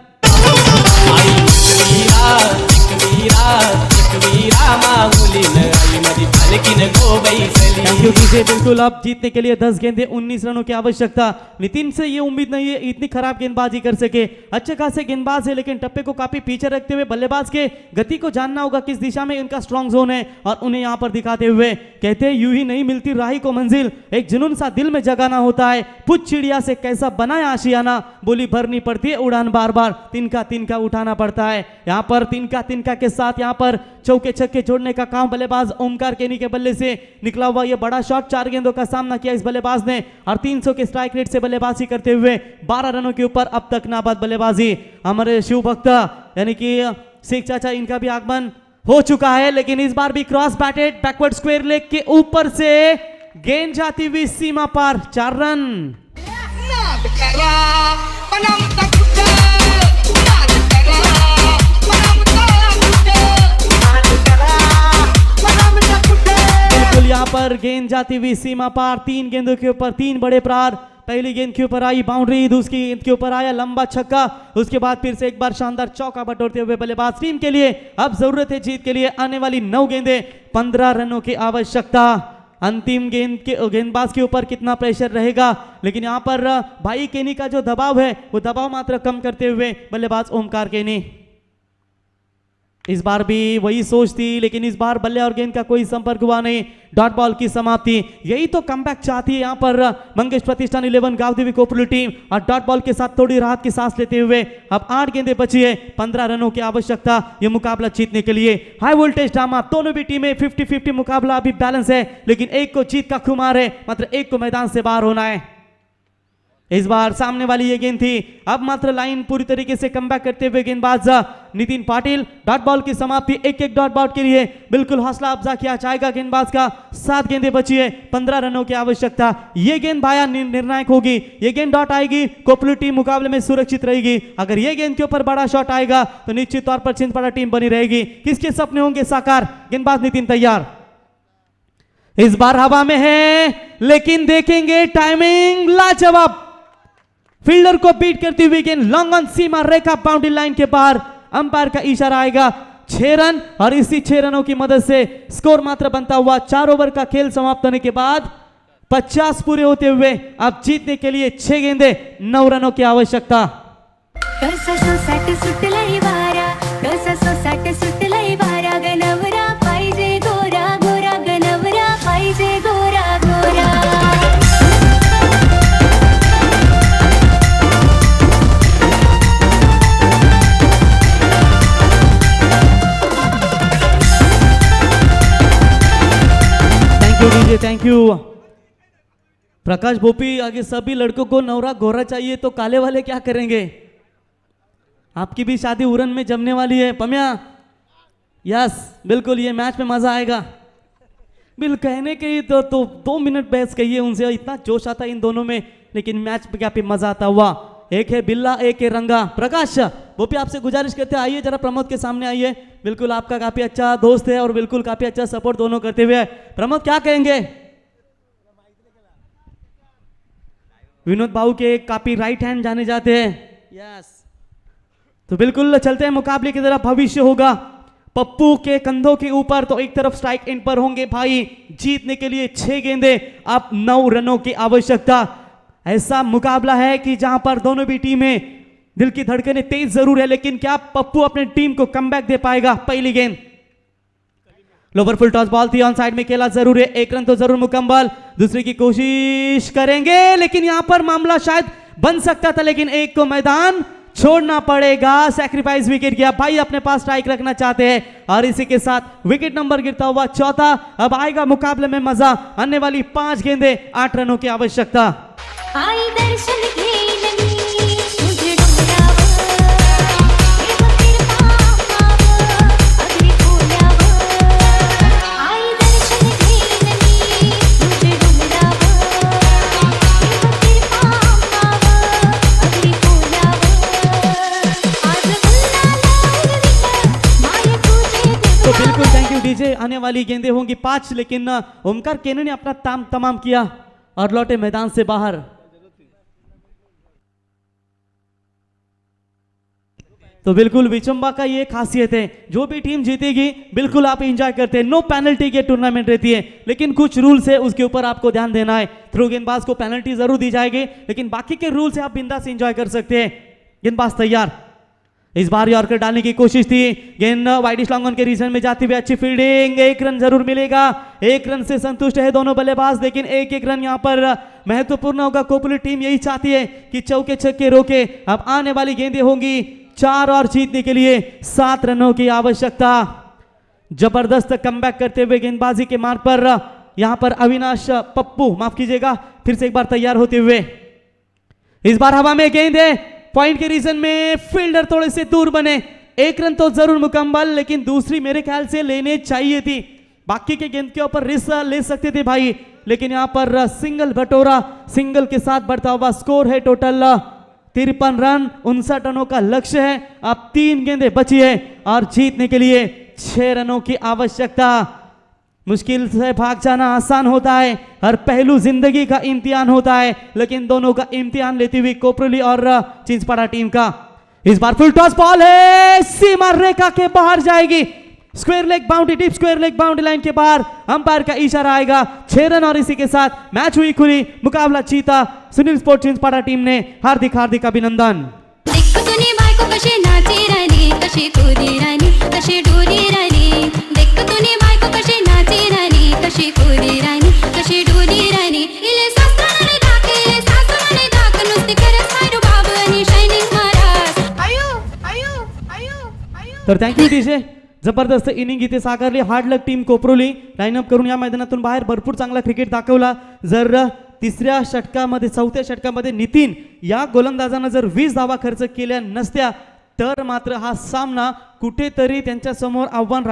वीरा माऊलीन आई माझी पालकीन गो बैसली. Thank you DJ. बिल्कुल अब जीतने के लिए 10 गेंदे 19 रनों की आवश्यकता. नितिन से ये उम्मीद नहीं है इतनी खराब गेंदबाजी कर सके. अच्छे खासे गेंदबाज है लेकिन टप्पे को काफी पीछे रखते हुए बल्लेबाज के गति को जानना होगा किस दिशा में इनका स्ट्रॉन्ग जोन है और उन्हें यहाँ पर दिखाते हुए कहते हैं यूं ही नहीं मिलती राही को मंजिल, एक जुनून सा दिल में जगाना होता है. पूछ चिड़िया से कैसा बनाया आशियाना, बोली भरनी पड़ती है उड़ान बार बार, तिनका उठाना पड़ता है. यहाँ पर तिनका के साथ यहाँ पर चौके छक्के जोड़ने का काम बल्लेबाज ओमकार केनी के बल्ले से निकला हुआ ये बड़ा शॉट. 4 गेंदों का सामना किया इस बल्लेबाज ने और 300 के स्ट्राइक रेट से बल्लेबाजी करते हुए 12 रनों के ऊपर अब तक नाबाद बल्लेबाजी. हमारे शिव भक्त यानी कि शेख चाचा इनका भी आगमन हो चुका है लेकिन इस बार भी cross batted backward square leg के ऊपर से गेंद जाती हुई सीमा पार. 4 रन. बिल्कुल यहाँ पर गेंद जाती हुई सीमा पार. 3 गेंदों के ऊपर 3 बड़े प्रहार. पहली गेंद के ऊपर आई बाउंड्री, दूसरी गेंद के ऊपर आया लंबा छक्का, उसके बाद फिर से एक बार शानदार चौका बटोरते हुए बल्लेबाज टीम के लिए अब जरूरत है जीत के लिए आने वाली 9 गेंदे 15 रनों की आवश्यकता. अंतिम गेंद के गेंदबाज के ऊपर कितना प्रेशर रहेगा लेकिन यहाँ पर भाई केनी का जो दबाव है वो दबाव मात्र कम करते हुए बल्लेबाज ओमकार केनी. इस बार भी वही सोच थी लेकिन इस बार बल्ले और गेंद का कोई संपर्क हुआ नहीं. डॉट बॉल की समाप्ति. यही तो कमबैक चाहती है यहाँ पर मंगेश प्रतिष्ठान 11 गांव-देवी कोपरू टीम और डॉट बॉल के साथ थोड़ी राहत की सांस लेते हुए अब 8 गेंदें बची है. 15 रनों की आवश्यकता ये मुकाबला जीतने के लिए. हाई वोल्टेज ड्रामा. दोनों भी टीमें 50-50 मुकाबला अभी बैलेंस है लेकिन एक को जीत का खुमार है, मात्र एक को मैदान से बाहर होना है. इस बार सामने वाली ये गेंद थी. अब मात्र लाइन पूरी तरीके से कमबैक करते हुए गेंदबाज नितिन पाटिल. डॉट बॉल की समाप्ति. एक डॉट बॉल के लिए बिल्कुल हौसला अफजा किया जाएगा गेंदबाज का. 7 गेंदें बची है. 15 रनों की आवश्यकता. ये गेंद भाया निर्णायक होगी. ये गेंद डॉट आएगी कोपरू टीम मुकाबले में सुरक्षित रहेगी. अगर ये गेंद के ऊपर बड़ा शॉट आएगा तो निश्चित तौर पर छिंदवाड़ा टीम बनी रहेगी. किसके सपने होंगे साकार? गेंदबाज नितिन तैयार. इस बार हवा में है लेकिन देखेंगे टाइमिंग लाजवाब. फील्डर को बीट करती हुई गेंद लॉन्ग ऑन सीमा रेखा बाउंड्री लाइन के बाहर. अंपायर का इशारा आएगा. 6 रन और इसी 6 रनों की मदद से स्कोर मात्र बनता हुआ 4 ओवर का खेल समाप्त होने के बाद 50 पूरे होते हुए अब जीतने के लिए 6 गेंदे 9 रनों की आवश्यकता. कसा सोसाट सुटलाय वारा, कसा सोसाट सुटलाय वारा, गनवरा पाहिजे गोरा गोरा, गनवरा पाहिजे गोरा गोरा. Thank you. प्रकाश भोपी आगे सभी लड़कों को नवरा गोरा चाहिए तो काले वाले क्या करेंगे? आपकी भी शादी उरन में जमने वाली है पम्या. यस बिल्कुल ये मैच में मजा आएगा. बिल कहने के ही तो 2 मिनट बहस कहिए उनसे. इतना जोश आता इन दोनों में लेकिन मैच पे क्या पे मजा आता हुआ. एक है बिल्ला एक है रंगा. प्रकाश भोपी आपसे गुजारिश करते हैं आइए जरा प्रमोद के सामने आइए. बिल्कुल आपका काफी अच्छा दोस्त है और बिल्कुल काफी अच्छा सपोर्ट दोनों करते हुए. प्रमोद क्या कहेंगे? विनोद बाबू के काफी राइट हैंड जाने जाते हैं. यस तो बिल्कुल चलते हैं मुकाबले की तरफ. भविष्य होगा पप्पू के कंधों के ऊपर. तो एक तरफ स्ट्राइक एंड पर होंगे भाई. जीतने के लिए 6 गेंदे अब 9 रनों की आवश्यकता. ऐसा मुकाबला है कि जहां पर दोनों भी टीमें दिल की धड़कनें तेज जरूर है लेकिन क्या पप्पू अपने टीम को कमबैक दे पाएगा? पहली गेंद लोवर फुल टॉस बॉल थी. ऑन साइड में खेला जरूर है. 1 रन तो जरूर मुकम्मल. दूसरे की कोशिश करेंगे लेकिन यहां पर मामला शायद बन सकता था लेकिन एक को मैदान छोड़ना पड़ेगा. सैक्रिफाइस विकेट किया भाई. अपने पास स्ट्राइक रखना चाहते हैं और इसी के साथ विकेट नंबर गिरता हुआ 4था. अब आएगा मुकाबले में मजा. आने वाली 5 गेंदे 8 रनों की आवश्यकता. आई दर्शन घेईन मी तुझे डोंगरावर, प्रेम फिरतावर, अगदी खोल्यावर. आई दर्शन घेईन मी तुझे डोंगरावर, प्रेम फिरतावर, अगदी खोल्यावर. आज गुलाल उडवीत माय तुझे तो बिल्कुल थैंक यू डीजे. आने वाली गेंदें होंगी 5 लेकिन ओमकार केनी ने अपना तमाम किया और लौटे मैदान से बाहर. तो बिल्कुल विचंबा का ये खासियत है, जो भी टीम जीतेगी बिल्कुल आप एंजॉय करते हैं। नो पेनल्टी के टूर्नामेंट रहती है, लेकिन कुछ रूल्स है उसके ऊपर आपको ध्यान देना है। थ्रो गेंदबाज को पेनल्टी जरूर दी जाएगी, लेकिन बाकी के रूल से आप बिंदास एंजॉय कर सकते हैं। गेंदबाज तैयार, इस बार यॉर्कर डालने की कोशिश थी, गेंद वाइडिश लॉन्ग ऑन के रीजन में जाती हुई अच्छी फील्डिंग, 1 रन जरूर मिलेगा। 1 रन से संतुष्ट है दोनों बल्लेबाज, लेकिन 1-1 रन यहाँ पर महत्वपूर्ण होगा। कोपली टीम यही चाहती है कि चौके छक्के रोके। अब आने वाली गेंदें होंगी 4 और जीतने के लिए 7 रनों की आवश्यकता। जबरदस्त कमबैक करते हुए गेंदबाजी के मार्ग पर यहां पर अविनाश पप्पू, माफ कीजिएगा, फिर से एक बार तैयार होते हुए। इस बार हवा में गेंद है, पॉइंट के रीजन में फील्डर थोड़े से दूर बने। 1 रन तो जरूर मुकम्मल, लेकिन दूसरी मेरे ख्याल से लेने चाहिए थी। बाकी के गेंद के ऊपर रिस्क ले सकते थे भाई, लेकिन यहां पर सिंगल बटोरा, सिंगल के साथ बढ़ता हुआ स्कोर है टोटल 53 रन, 59 रनों का लक्ष्य है। अब 3 गेंदें बची है और जीतने के लिए 6 रनों की आवश्यकता। मुश्किल से भाग जाना आसान होता है, हर पहलू जिंदगी का इम्तिहान होता है, लेकिन दोनों का इम्तिहान लेती हुई कोपरोली और चिंचपाड़ा टीम का। इस बार फुल टॉस बॉल है, सीमा रेखा के बाहर जाएगी। Square leg boundary, deep square leg boundary line के बाहर अंपायर का इशारा आएगा। 6 रन और इसी के साथ मैच हुई खुली, मुकाबला जीता सुनील स्पोर्ट्स चिंचपाड़ा टीम ने। हार्दिक हार्दिक अभिनंदन। देख तुनी बायको कशी नाची राणी, कशी कूदी राणी, कशी डोली राणी। देख तुनी बायको कशी नाची राणी, कशी कूदी राणी, कशी डोली राणी। इले सासराने दाख, इले सासराने दाख, नुसती करत हाय रुबाब आणि शायनिंग महाराज। आयो आयो आयो आयो। तर थँक्यू डीजे, जबरदस्त इनिंग इथे साकारली हार्ड लक टीम कोपरोली। लाईनअप करून या मैदानातून बाहेर भरपूर चांगला क्रिकेट दाखवला। जर तिसऱ्या षटकामध्ये, 4थ्या षटकामध्ये नितीन या गोलंदाजानं जर 20 धावा खर्च केल्या नसत्या, तर मात्र हा सामना कुठेतरी त्यांच्या समोर आव्हान